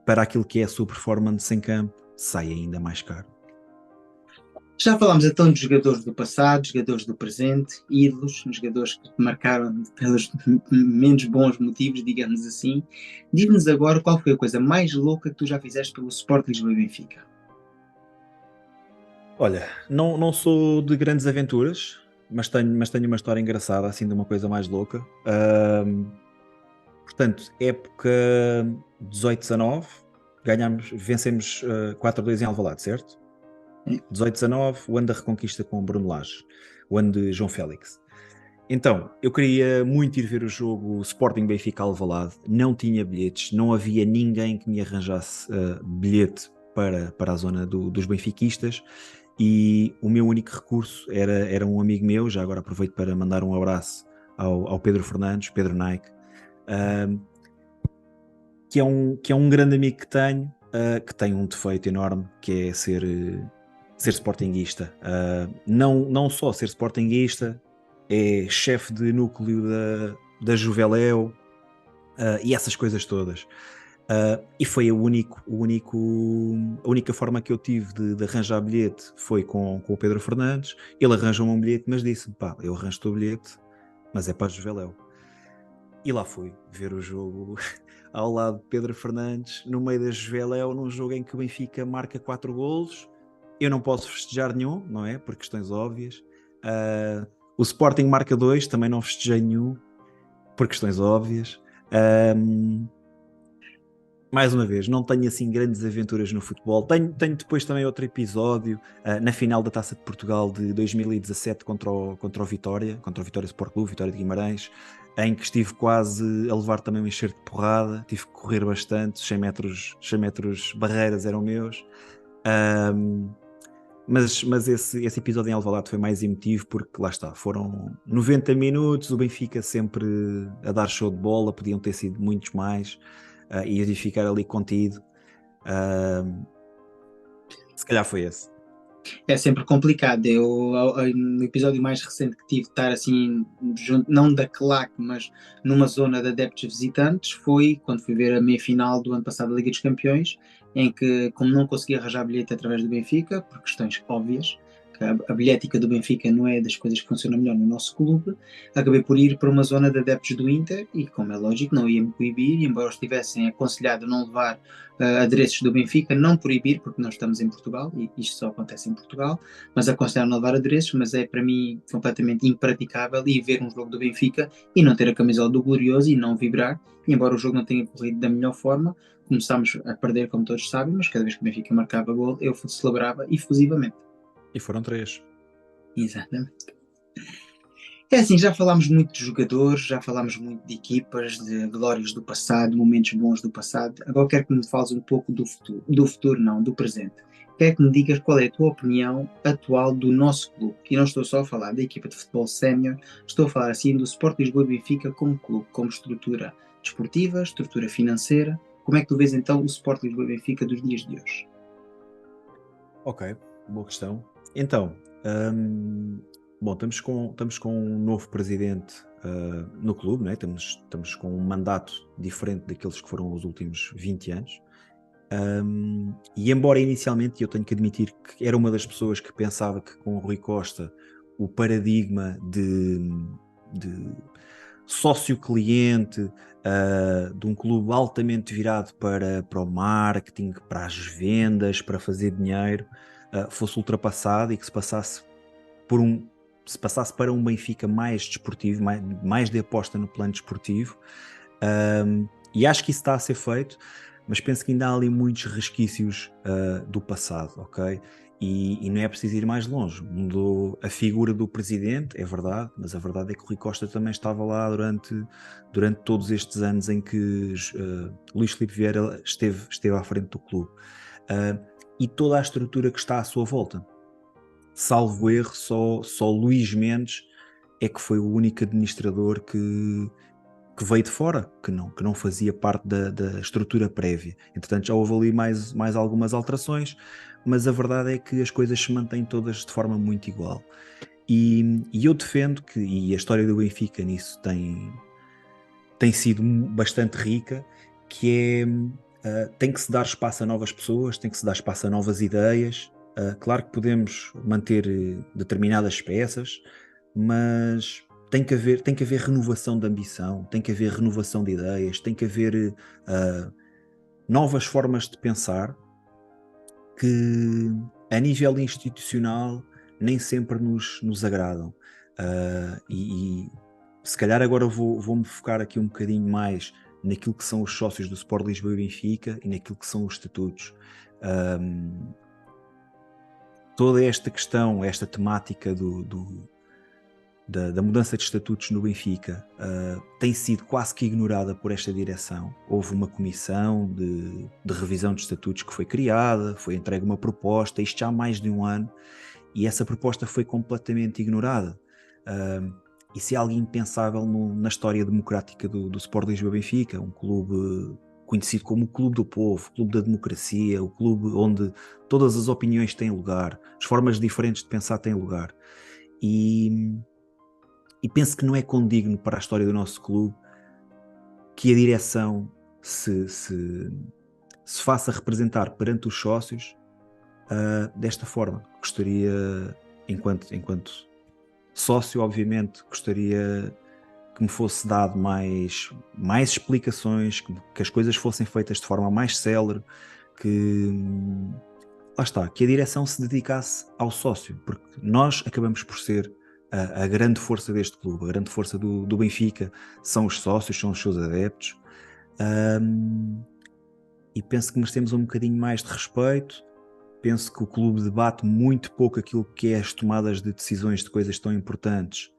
Speaker 2: para aquilo que é a sua performance em campo, sai ainda mais caro.
Speaker 1: Já falámos então de jogadores do passado, jogadores do presente, ídolos, jogadores que te marcaram pelos menos bons motivos, digamos assim. Diz-nos agora qual foi a coisa mais louca que tu já fizeste pelo Sport Lisboa e Benfica.
Speaker 2: Olha, não sou de grandes aventuras, mas tenho uma história engraçada, assim, de uma coisa mais louca. Portanto, época 18-19, vencemos 4-2 em Alvalade, certo? 18-19, o ano da reconquista com o Bruno Lage, o ano de João Félix. Então, eu queria muito ir ver o jogo Sporting Benfica Alvalade, não tinha bilhetes, não havia ninguém que me arranjasse bilhete para a zona dos benfiquistas, e o meu único recurso era um amigo meu. Já agora aproveito para mandar um abraço ao Pedro Fernandes, Pedro Nike, que é um grande amigo que tem um defeito enorme, que é ser sportinguista. Não só ser sportinguista, é chefe de núcleo da Juveléu, e essas coisas todas. E foi a única forma que eu tive de arranjar bilhete foi com o Pedro Fernandes. Ele arranjou-me um bilhete, mas disse-me: pá, eu arranjo-te o bilhete, mas é para a Juveléu. E lá fui ver o jogo ao lado de Pedro Fernandes, no meio da Juveléu, num jogo em que o Benfica marca 4 golos. Eu não posso festejar nenhum, não é? Por questões óbvias. O Sporting marca 2, também não festejei nenhum, por questões óbvias. Mais uma vez, não tenho assim grandes aventuras no futebol. Tenho depois também outro episódio na final da Taça de Portugal de 2017 contra o Vitória Sport Clube, Vitória de Guimarães, em que estive quase a levar também um enxerto de porrada. Tive que correr bastante, 100 metros barreiras eram meus. Mas esse episódio em Alvalade foi mais emotivo, porque lá está, foram 90 minutos, o Benfica sempre a dar show de bola, podiam ter sido muitos mais, e eu de ficar ali contido. Se calhar foi esse.
Speaker 1: É sempre complicado. No episódio mais recente que tive de estar assim, não da claque, mas numa zona de adeptos visitantes, foi quando fui ver a meia-final do ano passado da Liga dos Campeões, em que, como não consegui arranjar bilhete através do Benfica, por questões óbvias, que a bilhética do Benfica não é das coisas que funcionam melhor no nosso clube, acabei por ir para uma zona de adeptos do Inter e, como é lógico, não ia me coibir, embora eles tivessem aconselhado não levar adereços do Benfica, não proibir, porque nós estamos em Portugal e isto só acontece em Portugal, mas aconselhar não levar adereços, mas é para mim completamente impraticável ir ver um jogo do Benfica e não ter a camisola do Glorioso e não vibrar, e embora o jogo não tenha corrido da melhor forma, começámos a perder, como todos sabem, mas cada vez que o Benfica marcava gol, eu celebrava efusivamente.
Speaker 2: E foram 3.
Speaker 1: Exatamente. É assim, já falámos muito de jogadores, já falámos muito de equipas, de glórias do passado, momentos bons do passado. Agora quero que me fales um pouco do futuro. Do futuro não, do presente. Quero que me digas qual é a tua opinião atual do nosso clube. E não estou só a falar da equipa de futebol sénior, estou a falar assim do Sport Lisboa e Benfica como clube, como estrutura desportiva, estrutura financeira. Como é que tu vês então o Sport Lisboa e Benfica dos dias de hoje?
Speaker 2: Ok, boa questão. Então, bom, estamos com um novo presidente no clube, né? Estamos com um mandato diferente daqueles que foram os últimos 20 anos. E embora inicialmente eu tenho que admitir que era uma das pessoas que pensava que com o Rui Costa o paradigma de sócio-cliente, de um clube altamente virado para o marketing, para as vendas, para fazer dinheiro, fosse ultrapassado e que se passasse para um Benfica mais desportivo, mais de aposta no plano desportivo. E acho que isso está a ser feito, mas penso que ainda há ali muitos resquícios do passado, ok? E não é preciso ir mais longe. Mudou a figura do presidente, é verdade, mas a verdade é que o Rui Costa também estava lá durante todos estes anos em que Luís Filipe Vieira esteve à frente do clube. E toda a estrutura que está à sua volta. Salvo erro, só Luís Mendes é que foi o único administrador que veio de fora, que não fazia parte da estrutura prévia. Entretanto, já houve ali mais algumas alterações, mas a verdade é que as coisas se mantêm todas de forma muito igual. E eu defendo que, e a história do Benfica nisso tem sido bastante rica, que tem que se dar espaço a novas pessoas, tem que se dar espaço a novas ideias. Claro que podemos manter determinadas peças, mas tem que haver renovação de ambição, tem que haver renovação de ideias, tem que haver novas formas de pensar que a nível institucional nem sempre nos agradam. E se calhar agora vou-me focar aqui um bocadinho mais naquilo que são os sócios do Sport Lisboa e Benfica e naquilo que são os estatutos. Toda esta questão, esta temática da mudança de estatutos no Benfica tem sido quase que ignorada por esta direção. Houve uma comissão de revisão de estatutos que foi criada, foi entregue uma proposta, isto já há mais de um ano, e essa proposta foi completamente ignorada. Isso é algo impensável na história democrática do Sport Lisboa Benfica, um clube conhecido como o Clube do Povo, o Clube da Democracia, o clube onde todas as opiniões têm lugar, as formas diferentes de pensar têm lugar. E penso que não é condigno para a história do nosso clube que a direção se faça representar perante os sócios desta forma. Gostaria, enquanto sócio, obviamente, gostaria que me fosse dado mais explicações, que as coisas fossem feitas de forma mais célere, que a direção se dedicasse ao sócio, porque nós acabamos por ser a grande força deste clube, a grande força do Benfica são os sócios, são os seus adeptos, e penso que merecemos um bocadinho mais de respeito. Penso que o clube debate muito pouco aquilo que é as tomadas de decisões de coisas tão importantes,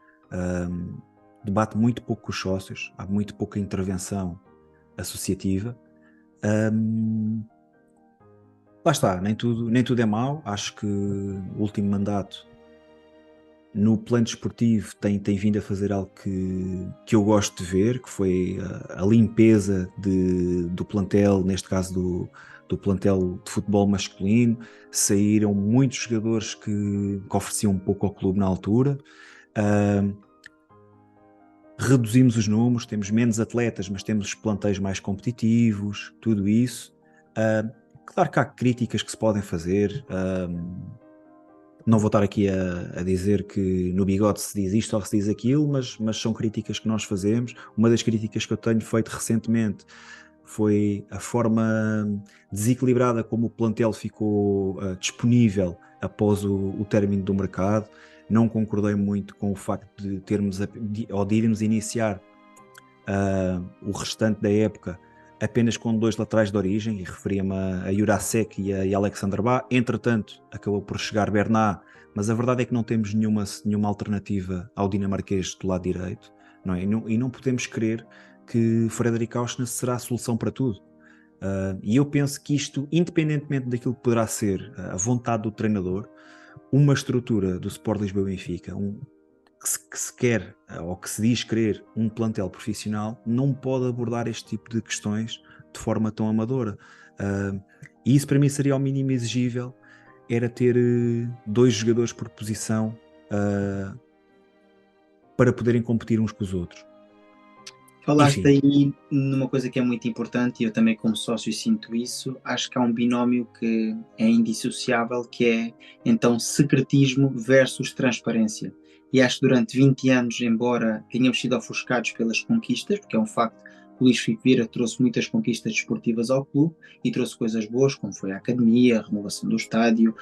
Speaker 2: debate muito pouco com os sócios, há muito pouca intervenção associativa. Lá está, nem tudo é mau. Acho que o último mandato no plano desportivo tem vindo a fazer algo que eu gosto de ver, que foi a limpeza do plantel, neste caso do plantel de futebol masculino. Saíram muitos jogadores que ofereciam um pouco ao clube na altura. Reduzimos os números, temos menos atletas, mas temos os plantéis mais competitivos, tudo isso. Claro que há críticas que se podem fazer. Não vou estar aqui a dizer que no Bigode se diz isto ou se diz aquilo, mas são críticas que nós fazemos. Uma das críticas que eu tenho feito recentemente foi a forma desequilibrada como o plantel ficou disponível após o término do mercado. Não concordei muito com o facto de irmos iniciar o restante da época apenas com 2 laterais de origem, e referia-me a Jurasek e a Alexander Bá. Entretanto, acabou por chegar Bernat, mas a verdade é que não temos nenhuma alternativa ao dinamarquês do lado direito, não é? E não podemos crer que Frederic Auschner será a solução para tudo. E eu penso que isto, independentemente daquilo que poderá ser a vontade do treinador, uma estrutura do Sport Lisboa e Benfica, que se quer, ou que se diz querer, um plantel profissional, não pode abordar este tipo de questões de forma tão amadora. E isso para mim seria o mínimo exigível, era ter 2 jogadores por posição para poderem competir uns com os outros.
Speaker 1: Falaste aí numa coisa que é muito importante, e eu também como sócio sinto isso. Acho que há um binómio que é indissociável, que é então secretismo versus transparência. E acho que durante 20 anos, embora tenhamos sido ofuscados pelas conquistas, porque é um facto, o Luís Filipe Vieira trouxe muitas conquistas desportivas ao clube e trouxe coisas boas, como foi a academia, a renovação do estádio,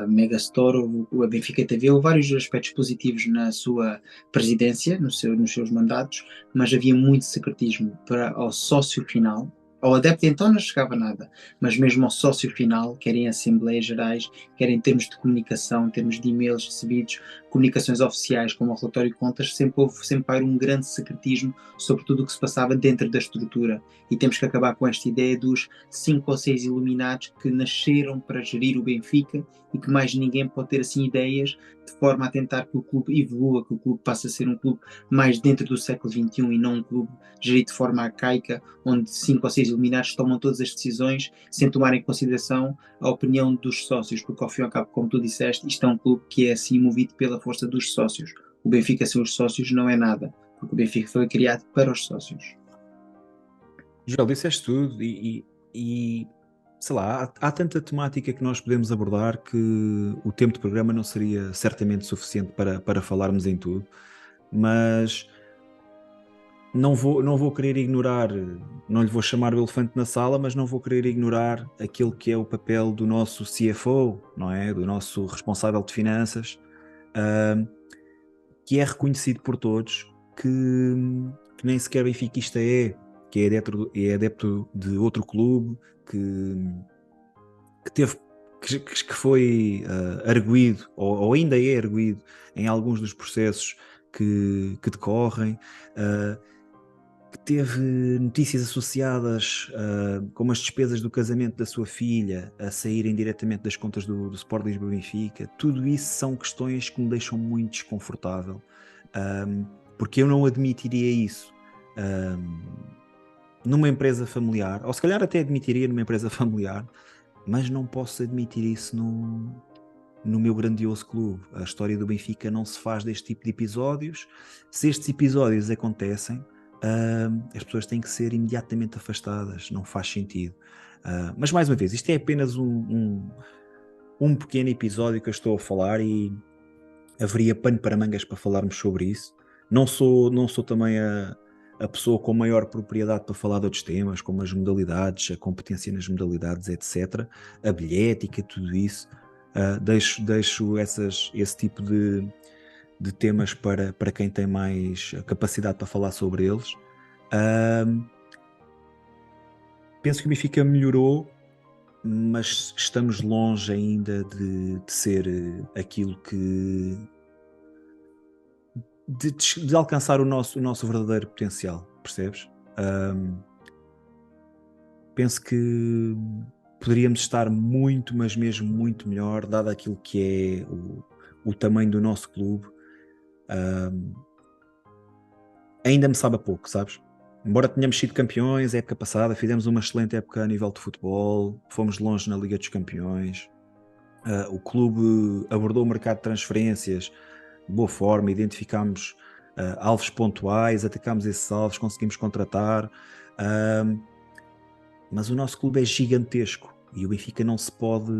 Speaker 1: Megastore, o Benfica TV, houve vários aspectos positivos na sua presidência, nos seus mandatos, mas havia muito secretismo para ao sócio final. Ao adepto então não chegava nada, mas mesmo ao sócio final, quer em Assembleias Gerais, quer em termos de comunicação, em termos de e-mails recebidos, comunicações oficiais, como o relatório de contas, sempre houve um grande secretismo sobre tudo o que se passava dentro da estrutura. E temos que acabar com esta ideia dos 5 ou 6 iluminados que nasceram para gerir o Benfica e que mais ninguém pode ter assim ideias de forma a tentar que o clube evolua, que o clube passe a ser um clube mais dentro do século XXI e não um clube gerido de forma arcaica, onde 5 ou 6 iluminados tomam todas as decisões sem tomar em consideração a opinião dos sócios, porque ao fim e ao cabo, como tu disseste, isto é um clube que é assim movido pela força dos sócios. O Benfica sem os sócios não é nada, porque o Benfica foi criado para os sócios.
Speaker 2: Joel, disseste tudo e sei lá, há tanta temática que nós podemos abordar que o tempo de programa não seria certamente suficiente para falarmos em tudo, mas não vou querer ignorar, não lhe vou chamar o elefante na sala, mas não vou querer ignorar aquilo que é o papel do nosso CFO, não é? Do nosso responsável de finanças, que é reconhecido por todos, que nem sequer benfiquista que é adepto de outro clube, que foi arguído, ou ainda é arguído em alguns dos processos que decorrem, que teve notícias associadas como as despesas do casamento da sua filha a saírem diretamente das contas do Sport Lisboa Benfica. Tudo isso são questões que me deixam muito desconfortável, porque eu não admitiria isso numa empresa familiar, ou se calhar até admitiria numa empresa familiar, mas não posso admitir isso no meu grandioso clube. A história do Benfica não se faz deste tipo de episódios. Se estes episódios acontecem, as pessoas têm que ser imediatamente afastadas, não faz sentido. Mas mais uma vez, isto é apenas um pequeno episódio que eu estou a falar e haveria pano para mangas para falarmos sobre isso. Não sou também a pessoa com maior propriedade para falar de outros temas, como as modalidades, a competência nas modalidades, etc. A bilhética, tudo isso. Deixo esse tipo de temas para quem tem mais capacidade para falar sobre eles. Penso que o Benfica melhorou, mas estamos longe ainda de ser aquilo que... De alcançar o nosso verdadeiro potencial, percebes? Penso que poderíamos estar muito, mas mesmo muito melhor, dado aquilo que é o tamanho do nosso clube. Ainda me sabe a pouco, sabes? Embora tenhamos sido campeões a época passada, fizemos uma excelente época a nível de futebol, fomos longe na Liga dos Campeões, o clube abordou o mercado de transferências de boa forma, identificámos alvos pontuais, atacámos esses alvos, conseguimos contratar, mas o nosso clube é gigantesco e o Benfica não se pode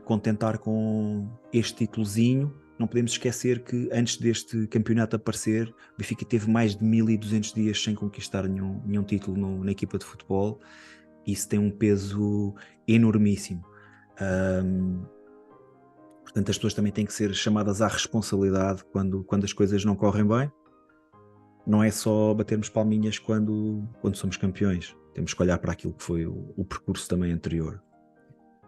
Speaker 2: contentar com este títulozinho. Não podemos esquecer que antes deste campeonato aparecer, o Benfica teve mais de 1200 dias sem conquistar nenhum título na equipa de futebol. Isso tem um peso enormíssimo. Portanto, as pessoas também têm que ser chamadas à responsabilidade quando as coisas não correm bem. Não é só batermos palminhas quando somos campeões. Temos que olhar para aquilo que foi o percurso também anterior.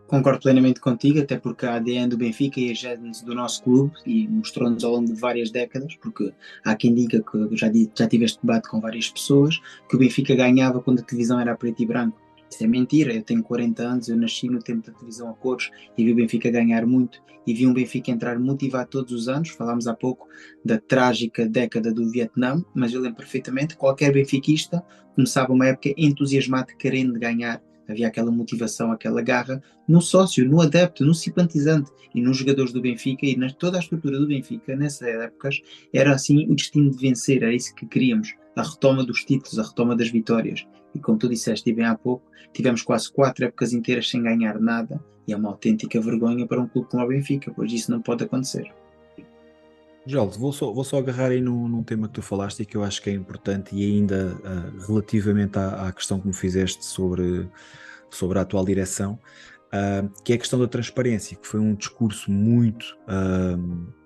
Speaker 1: Concordo plenamente contigo, até porque a ADN do Benfica e a gênese do nosso clube e mostrou-nos ao longo de várias décadas, porque há quem diga, que já tive este debate com várias pessoas, que o Benfica ganhava quando a televisão era a preto e branco. Isso é mentira, eu tenho 40 anos, eu nasci no tempo da televisão a cores e vi o Benfica ganhar muito e vi um Benfica entrar motivado todos os anos. Falámos há pouco da trágica década do Vietnã, mas eu lembro perfeitamente, qualquer benfiquista começava uma época entusiasmado, querendo ganhar. Havia aquela motivação, aquela garra no sócio, no adepto, no simpatizante e nos jogadores do Benfica e toda a estrutura do Benfica nessas épocas era assim o destino de vencer, era isso que queríamos, a retoma dos títulos, a retoma das vitórias. E como tu disseste e bem há pouco, tivemos quase 4 épocas inteiras sem ganhar nada e é uma autêntica vergonha para um clube como o Benfica, pois isso não pode acontecer.
Speaker 2: Jorge, vou só agarrar aí num tema que tu falaste e que eu acho que é importante e ainda relativamente à questão que me fizeste sobre a atual direção. que é a questão da transparência, que foi um discurso muito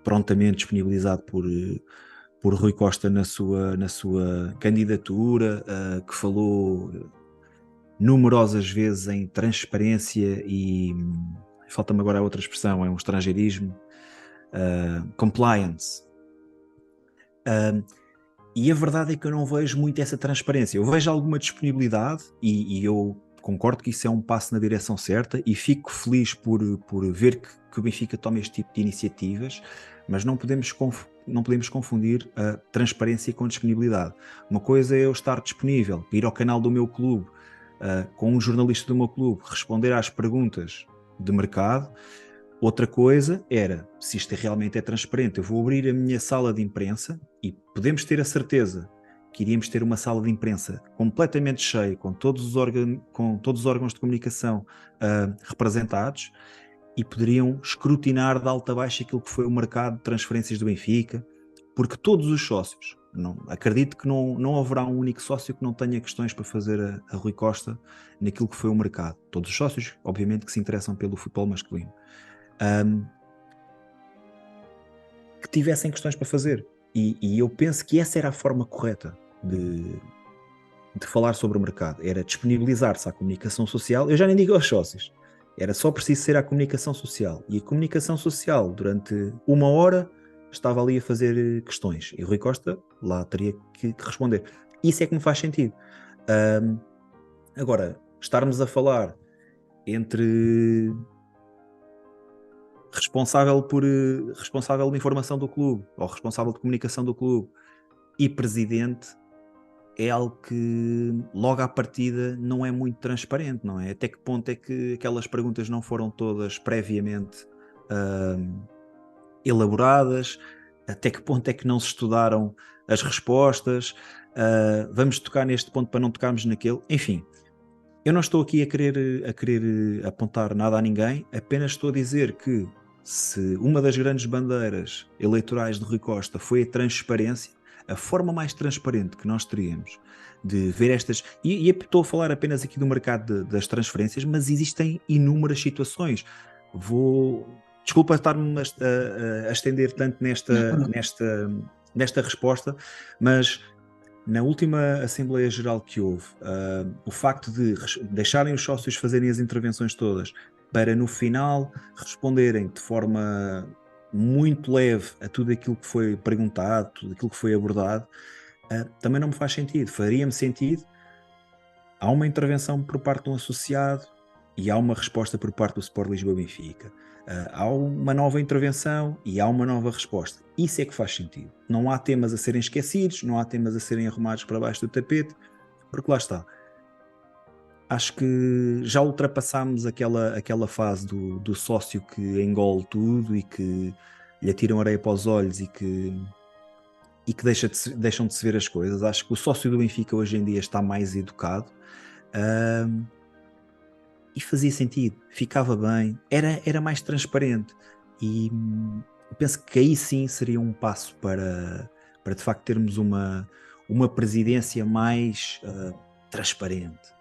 Speaker 2: prontamente disponibilizado por Rui Costa na sua candidatura, que falou numerosas vezes em transparência e falta-me agora a outra expressão, é um estrangeirismo, compliance. E a verdade é que eu não vejo muito essa transparência. Eu vejo alguma disponibilidade e eu concordo que isso é um passo na direção certa e fico feliz por ver que o Benfica toma este tipo de iniciativas, mas não podemos confundir a transparência com a disponibilidade. Uma coisa é eu estar disponível, ir ao canal do meu clube, com um jornalista do meu clube, responder às perguntas de mercado. Outra coisa era, se isto realmente é transparente, eu vou abrir a minha sala de imprensa e podemos ter a certeza que iríamos ter uma sala de imprensa completamente cheia, com todos os órgãos de comunicação representados, e poderiam escrutinar de alta a baixo aquilo que foi o mercado de transferências do Benfica, porque todos os sócios, acredito que não haverá um único sócio que não tenha questões para fazer a Rui Costa naquilo que foi o mercado. Todos os sócios, obviamente, que se interessam pelo futebol masculino. Que tivessem questões para fazer. E eu penso que essa era a forma correta de falar sobre o mercado. Era disponibilizar-se à comunicação social. Eu já nem digo aos sócios. Era só preciso ser à comunicação social. E a comunicação social, durante 1 hora, estava ali a fazer questões. E o Rui Costa lá teria que responder. Isso é que me faz sentido. Agora, estarmos a falar entre responsável de informação do clube ou responsável de comunicação do clube e presidente é algo que logo à partida não é muito transparente, não é? Até que ponto é que aquelas perguntas não foram todas previamente elaboradas? Até que ponto é que não se estudaram as respostas? Vamos tocar neste ponto para não tocarmos naquele? Enfim, eu não estou aqui a querer apontar nada a ninguém, apenas estou a dizer que se uma das grandes bandeiras eleitorais de Rui Costa foi a transparência, a forma mais transparente que nós teríamos de ver estas... E estou a falar apenas aqui do mercado das transferências, mas existem inúmeras situações. Desculpa estar-me a estender tanto nesta resposta, mas... Na última Assembleia Geral que houve, o facto de deixarem os sócios fazerem as intervenções todas para no final responderem de forma muito leve a tudo aquilo que foi perguntado, tudo aquilo que foi abordado, também não me faz sentido. Faria-me sentido, há uma intervenção por parte de um associado e há uma resposta por parte do Sport Lisboa Benfica. Há uma nova intervenção e há uma nova resposta. Isso é que faz sentido. Não há temas a serem esquecidos, não há temas a serem arrumados para baixo do tapete, porque lá está. Acho que já ultrapassámos aquela fase do sócio que engole tudo e que lhe atiram areia para os olhos e que deixam de se ver as coisas. Acho que o sócio do Benfica hoje em dia está mais educado. E fazia sentido, ficava bem, era mais transparente e penso que aí sim seria um passo para de facto termos uma presidência mais transparente.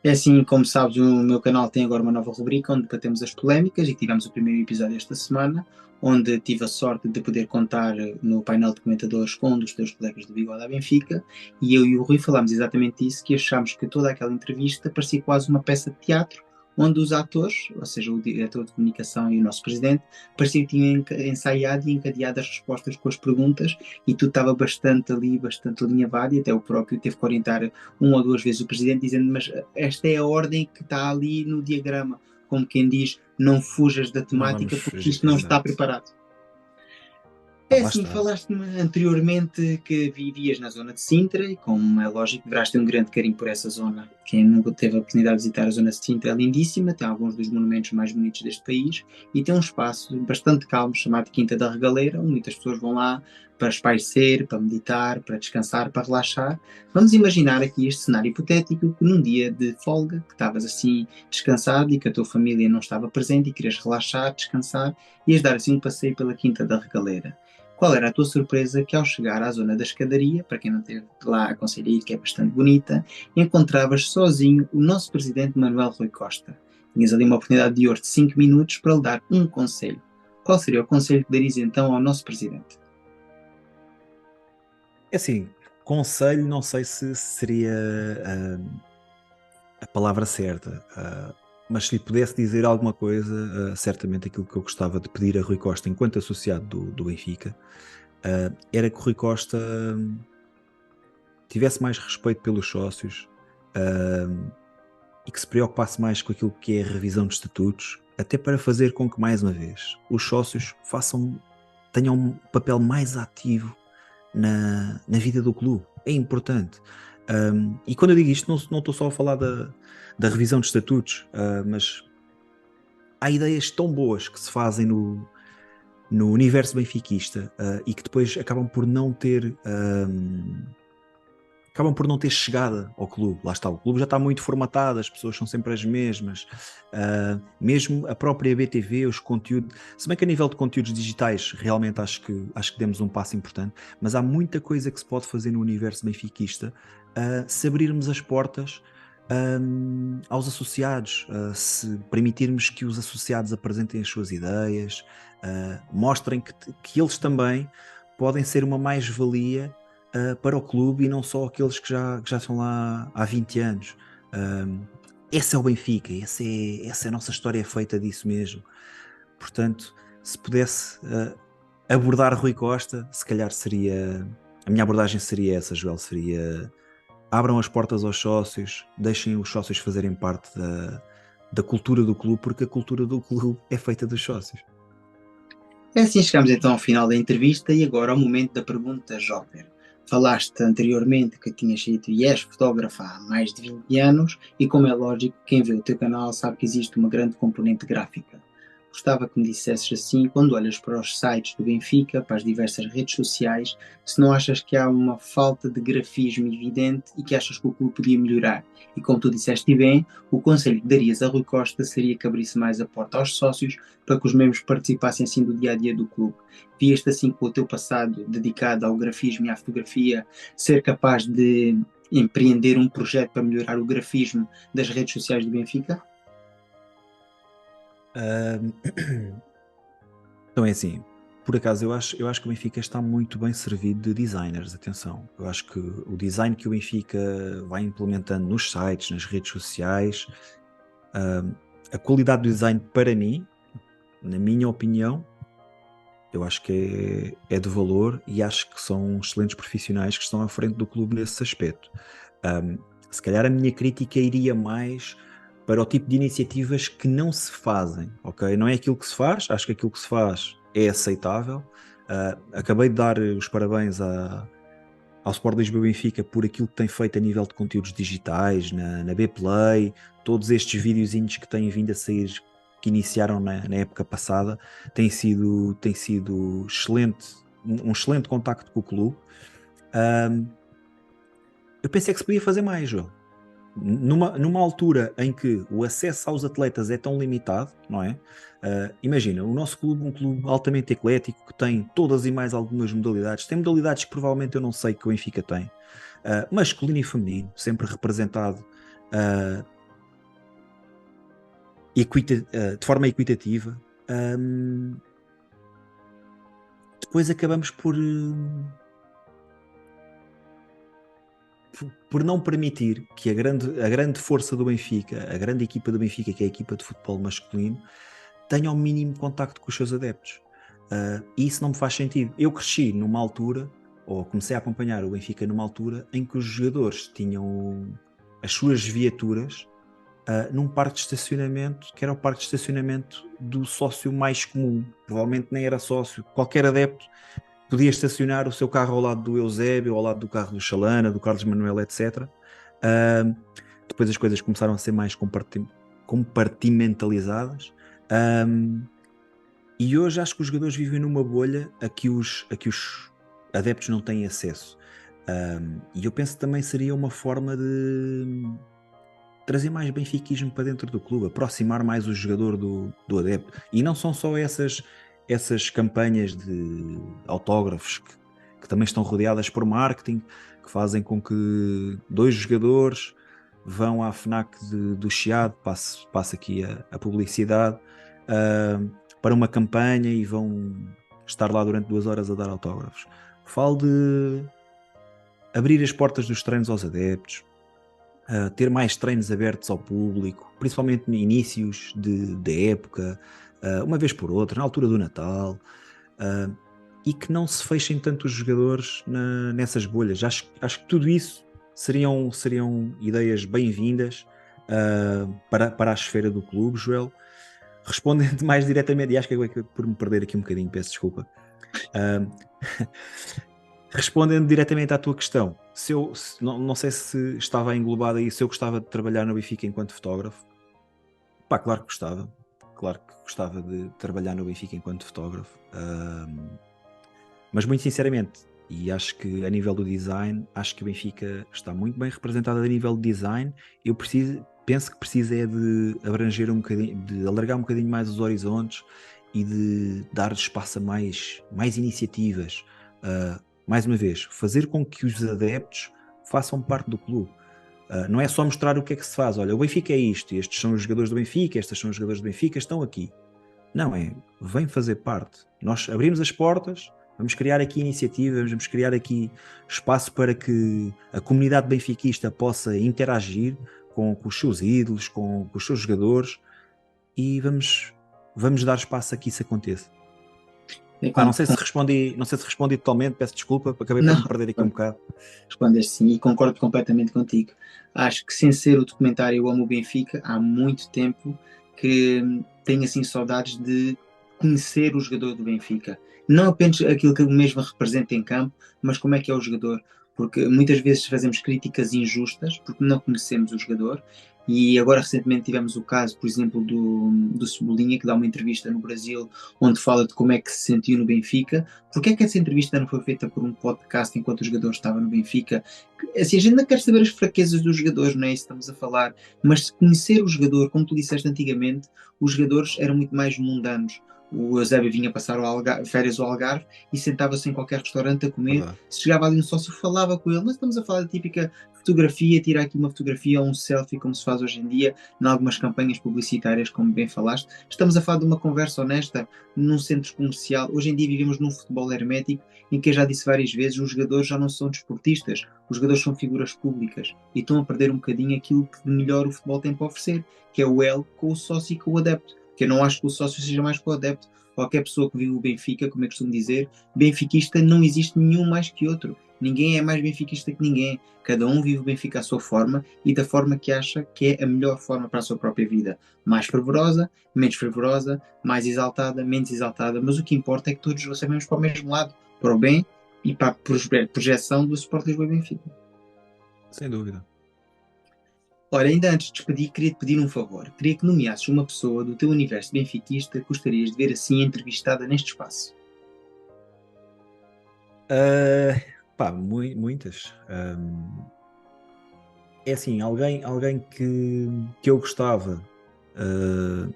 Speaker 1: É assim, como sabes, o meu canal tem agora uma nova rubrica onde debatemos as polémicas e tivemos o primeiro episódio esta semana, onde tive a sorte de poder contar no painel de comentadores com um dos teus colegas do Bigode à Benfica, e eu e o Rui falámos exatamente isso, que achámos que toda aquela entrevista parecia quase uma peça de teatro, onde os atores, ou seja, o diretor de comunicação e o nosso presidente, pareciam que tinham ensaiado e encadeado as respostas com as perguntas, e tudo estava bastante alinhavado, e até o próprio teve que orientar 1 ou 2 vezes o presidente, dizendo, mas esta é a ordem que está ali no diagrama, como quem diz, não fujas da temática porque isto não está preparado. É assim, falaste-me anteriormente que vivias na zona de Sintra e, como é lógico, deverás ter um grande carinho por essa zona. Quem nunca teve a oportunidade de visitar a zona de Sintra é lindíssima, tem alguns dos monumentos mais bonitos deste país e tem um espaço bastante calmo chamado Quinta da Regaleira, onde muitas pessoas vão lá para espairecer, para meditar, para descansar, para relaxar. Vamos imaginar aqui este cenário hipotético, que num dia de folga, que estavas assim descansado e que a tua família não estava presente e querias relaxar, descansar, ias dar assim um passeio pela Quinta da Regaleira. Qual era a tua surpresa que ao chegar à zona da escadaria, para quem não esteve lá, aconselho a ir, que é bastante bonita, encontravas sozinho o nosso presidente Manuel Rui Costa. Tinhas ali uma oportunidade de ouro de 5 minutos para lhe dar um conselho. Qual seria o conselho que darias então ao nosso presidente?
Speaker 2: É assim, conselho, não sei se seria a palavra certa, mas se lhe pudesse dizer alguma coisa, certamente aquilo que eu gostava de pedir a Rui Costa, enquanto associado do Benfica, era que o Rui Costa tivesse mais respeito pelos sócios, e que se preocupasse mais com aquilo que é a revisão de estatutos, até para fazer com que, mais uma vez, os sócios tenham um papel mais ativo na vida do clube. É importante. E quando eu digo isto, não estou só a falar da revisão de estatutos, mas há ideias tão boas que se fazem no universo benfiquista, e que depois acabam por não ter chegada ao clube. Lá está, o clube já está muito formatado, as pessoas são sempre as mesmas, mesmo a própria BTV, os conteúdos, se bem que a nível de conteúdos digitais realmente acho que demos um passo importante, mas há muita coisa que se pode fazer no universo benfiquista, se abrirmos as portas aos associados, se permitirmos que os associados apresentem as suas ideias, mostrem que eles também podem ser uma mais-valia para o clube, e não só aqueles que já estão lá há 20 anos. Esse é o Benfica, essa é a nossa história feita disso mesmo. Portanto, se pudesse abordar Rui Costa, se calhar a minha abordagem seria essa, Joel, seria: abram as portas aos sócios, deixem os sócios fazerem parte da cultura do clube, porque a cultura do clube é feita dos sócios.
Speaker 1: É assim, chegamos então ao final da entrevista e agora ao momento da pergunta Joker. Falaste anteriormente que tinhas sido e és fotógrafo há mais de 20 anos e, como é lógico, quem vê o teu canal sabe que existe uma grande componente gráfica. Gostava que me dissesses assim, quando olhas para os sites do Benfica, para as diversas redes sociais, se não achas que há uma falta de grafismo evidente e que achas que o clube podia melhorar. E como tu disseste bem, o conselho que darias a Rui Costa seria que abrisse mais a porta aos sócios para que os membros participassem assim do dia a dia do clube. Vieste assim com o teu passado dedicado ao grafismo e à fotografia ser capaz de empreender um projeto para melhorar o grafismo das redes sociais do Benfica?
Speaker 2: Então é assim, por acaso eu acho que o Benfica está muito bem servido de designers, atenção. Eu acho que o design que o Benfica vai implementando nos sites, nas redes sociais, a qualidade do design, para mim, na minha opinião, eu acho que é de valor, e acho que são excelentes profissionais que estão à frente do clube nesse aspecto. Se calhar a minha crítica iria mais para o tipo de iniciativas que não se fazem, ok? Não é aquilo que se faz, acho que aquilo que se faz é aceitável. Acabei de dar os parabéns ao Sport Lisboa Benfica por aquilo que tem feito a nível de conteúdos digitais, na Bplay, todos estes videozinhos que têm vindo a sair, que iniciaram na época passada, tem sido excelente, um excelente contacto com o clube. Eu pensei que se podia fazer mais, João. Numa altura em que o acesso aos atletas é tão limitado, não é? Imagina, o nosso clube, um clube altamente eclético, que tem todas e mais algumas modalidades, tem modalidades que provavelmente eu não sei que o Benfica tem, masculino e feminino, sempre representado de forma equitativa. Depois acabamos por não permitir que a grande força do Benfica, a grande equipa do Benfica, que é a equipa de futebol masculino, tenha o mínimo contacto com os seus adeptos. E isso não me faz sentido. Eu cresci numa altura, ou comecei a acompanhar o Benfica numa altura, em que os jogadores tinham as suas viaturas num parque de estacionamento, que era o parque de estacionamento do sócio mais comum. Provavelmente nem era sócio. Qualquer adepto podia estacionar o seu carro ao lado do Eusébio, ao lado do carro do Chalana, do Carlos Manuel, etc. Depois as coisas começaram a ser mais compartimentalizadas. E hoje acho que os jogadores vivem numa bolha a que os adeptos não têm acesso. E eu penso que também seria uma forma de trazer mais benfiquismo para dentro do clube, aproximar mais o jogador do adepto. E não são só essas campanhas de autógrafos que também estão rodeadas por marketing, que fazem com que dois jogadores vão à FNAC do Chiado, passo aqui a publicidade, para uma campanha e vão estar lá durante 2 horas a dar autógrafos. Falo de abrir as portas dos treinos aos adeptos, ter mais treinos abertos ao público, principalmente no inícios de época, uma vez por outra, na altura do Natal, e que não se fechem tanto os jogadores nessas bolhas. Acho que tudo isso seriam ideias bem-vindas para a esfera do clube, Joel. Respondendo mais diretamente, e acho que é por me perder aqui um bocadinho, peço desculpa. Respondendo diretamente à tua questão, não sei se estava englobado aí, se eu gostava de trabalhar no Benfica enquanto fotógrafo. Pá, claro que gostava. Claro que gostava de trabalhar no Benfica enquanto fotógrafo. Mas muito sinceramente, e acho que a nível do design, acho que o Benfica está muito bem representado a nível de design. Penso que precisa é de abranger um bocadinho, de alargar um bocadinho mais os horizontes e de dar espaço a mais iniciativas. Mais uma vez, fazer com que os adeptos façam parte do clube. Não é só mostrar o que é que se faz. Olha, o Benfica é isto, estes são os jogadores do Benfica, estas são os jogadores do Benfica, estão aqui. Não, vem fazer parte. Nós abrimos as portas, vamos criar aqui iniciativas, vamos criar aqui espaço para que a comunidade benfiquista possa interagir com os seus ídolos, com os seus jogadores, e vamos dar espaço a que isso aconteça. Não sei se respondi totalmente, peço desculpa, acabei por me perder aqui um bocado.
Speaker 1: Respondeste sim, e concordo completamente contigo. Acho que sem ser o documentário Eu Amo o Benfica, há muito tempo que tenho assim saudades de conhecer o jogador do Benfica. Não apenas aquilo que o mesmo representa em campo, mas como é que é o jogador. Porque muitas vezes fazemos críticas injustas porque não conhecemos o jogador. E agora recentemente tivemos o caso, por exemplo, do Cebolinha, que dá uma entrevista no Brasil onde fala de como é que se sentiu no Benfica. Porque é que essa entrevista não foi feita por um podcast enquanto o jogador estava no Benfica? Assim, a gente não quer saber as fraquezas dos jogadores, não é isso que estamos a falar, mas se conhecer o jogador, como tu disseste antigamente, os jogadores eram muito mais mundanos. O Eusébio vinha passar férias ao Algarve e sentava-se em qualquer restaurante a comer. Se chegava ali um sócio, falava com ele. Mas estamos a falar da típica fotografia, tirar aqui uma fotografia ou um selfie, como se faz hoje em dia, em algumas campanhas publicitárias, como bem falaste. Estamos a falar de uma conversa honesta num centro comercial. Hoje em dia vivemos num futebol hermético em que eu já disse várias vezes, os jogadores já não são desportistas, os jogadores são figuras públicas e estão a perder um bocadinho aquilo que de melhor o futebol tem para oferecer, que é o elo com o sócio e com o adepto. Que eu não acho que o sócio seja mais que o adepto. Qualquer pessoa que vive o Benfica, como eu costumo dizer, benfiquista não existe nenhum mais que outro. Ninguém é mais benfiquista que ninguém. Cada um vive o Benfica à sua forma e da forma que acha que é a melhor forma para a sua própria vida. Mais fervorosa, menos fervorosa, mais exaltada, menos exaltada. Mas o que importa é que todos sabemos para o mesmo lado, para o bem e para a projeção do Sport Lisboa e Benfica.
Speaker 2: Sem dúvida.
Speaker 1: Ora, ainda antes de despedir, queria te pedir um favor. Queria que nomeasses uma pessoa do teu universo benfiquista que gostarias de ver assim entrevistada neste espaço.
Speaker 2: Muitas. É assim, alguém que eu gostava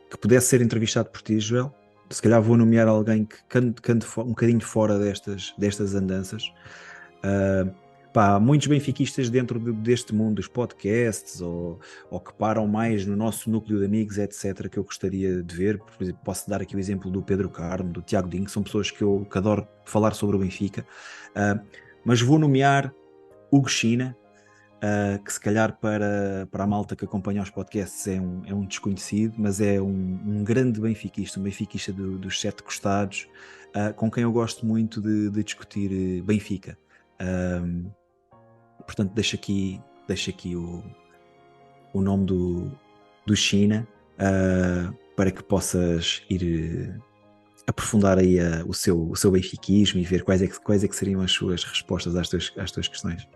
Speaker 2: que pudesse ser entrevistado por ti, Joel. Se calhar vou nomear alguém que ande um bocadinho fora destas andanças. Há muitos benfiquistas dentro deste mundo dos podcasts ou que param mais no nosso núcleo de amigos, etc., que eu gostaria de ver. Por exemplo, posso dar aqui o exemplo do Pedro Carmo, do Tiago Dinho, que são pessoas que eu adoro falar sobre o Benfica. Mas vou nomear Hugo China, que se calhar para a malta que acompanha os podcasts é um desconhecido, mas é um grande benfiquista, um benfiquista dos sete costados, com quem eu gosto muito de discutir Benfica. Portanto, deixo aqui o nome do China, para que possas ir aprofundar aí o seu benfiquismo e ver quais é que seriam as suas respostas às tuas questões.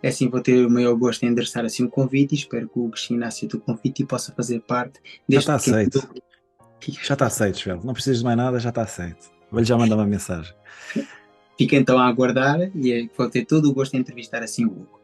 Speaker 1: É assim, vou ter o maior gosto em endereçar assim um convite e espero que o Cristina aceite o convite e possa fazer parte deste
Speaker 2: Já está aceito. Já está aceito, Joel. Não precisas de mais nada, já está aceito. Vou-lhe já mandar uma mensagem.
Speaker 1: Fica então a aguardar e vou ter todo o gosto em entrevistar assim o Hugo.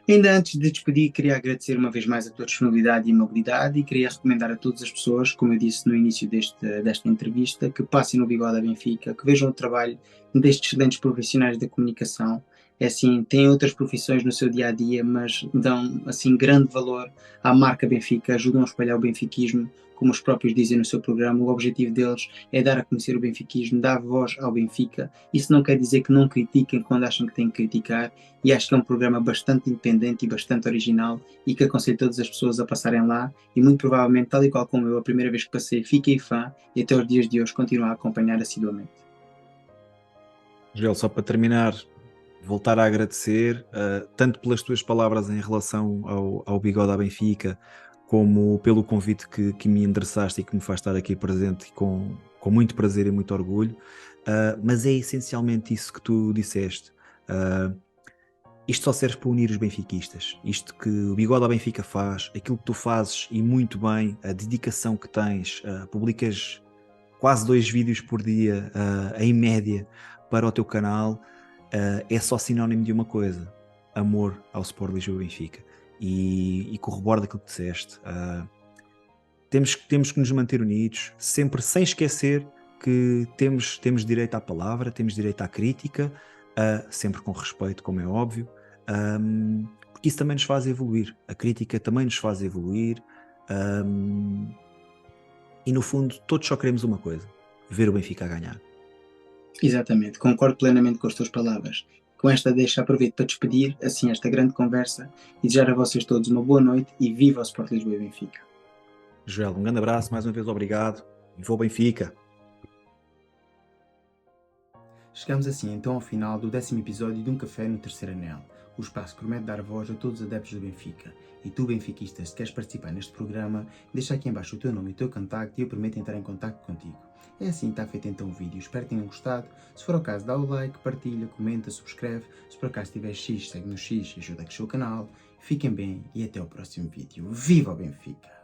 Speaker 1: Ainda antes de despedir, queria agradecer uma vez mais a tua disponibilidade e amabilidade e queria recomendar a todas as pessoas, como eu disse no início desta entrevista, que passem no Bigode da Benfica, que vejam o trabalho destes excelentes profissionais da comunicação. é assim, têm outras profissões no seu dia a dia, mas dão assim grande valor à marca Benfica, ajudam a espalhar o benfiquismo, como os próprios dizem no seu programa. O objetivo deles é dar a conhecer o benfiquismo, dar voz ao Benfica. Isso não quer dizer que não critiquem quando acham que têm que criticar, e acho que é um programa bastante independente e bastante original, e que aconselho todas as pessoas a passarem lá, e muito provavelmente, tal e qual como eu, a primeira vez que passei, fiquei fã, e até os dias de hoje continuo a acompanhar assiduamente.
Speaker 2: Joel, só para terminar, voltar a agradecer, tanto pelas tuas palavras em relação ao Bigode à Benfica, como pelo convite que me endereçaste e que me faz estar aqui presente com muito prazer e muito orgulho. Mas é essencialmente isso que tu disseste. Isto só serve para unir os benfiquistas. Isto que o Bigode à Benfica faz, aquilo que tu fazes e muito bem, a dedicação que tens, publicas quase 2 vídeos por dia, em média, para o teu canal, é só sinónimo de uma coisa: amor ao Sport Lisboa Benfica. E corrobora daquilo que disseste. Temos que nos manter unidos, sempre sem esquecer que temos direito à palavra, temos direito à crítica, sempre com respeito, como é óbvio, porque isso também nos faz evoluir. A crítica também nos faz evoluir. E no fundo, todos só queremos uma coisa: ver o Benfica a ganhar.
Speaker 1: Exatamente, concordo plenamente com as tuas palavras. Com esta deixa, aproveito para despedir assim esta grande conversa e desejar a vocês todos uma boa noite e viva o Sport Lisboa e Benfica.
Speaker 2: Joel, um grande abraço, mais uma vez obrigado e vou Benfica.
Speaker 1: Chegamos assim então ao final do 10º episódio de Um Café no Terceiro Anel, o espaço que promete dar voz a todos os adeptos do Benfica. E tu, benfiquista, se queres participar neste programa, deixa aqui em baixo o teu nome e o teu contacto e eu prometo entrar em contacto contigo. É assim, está feito então o vídeo, espero que tenham gostado. Se for o caso, dá o like, partilha, comenta, subscreve. Se por acaso tiver X, segue no X e ajuda a crescer o canal. Fiquem bem e até o próximo vídeo. Viva o Benfica!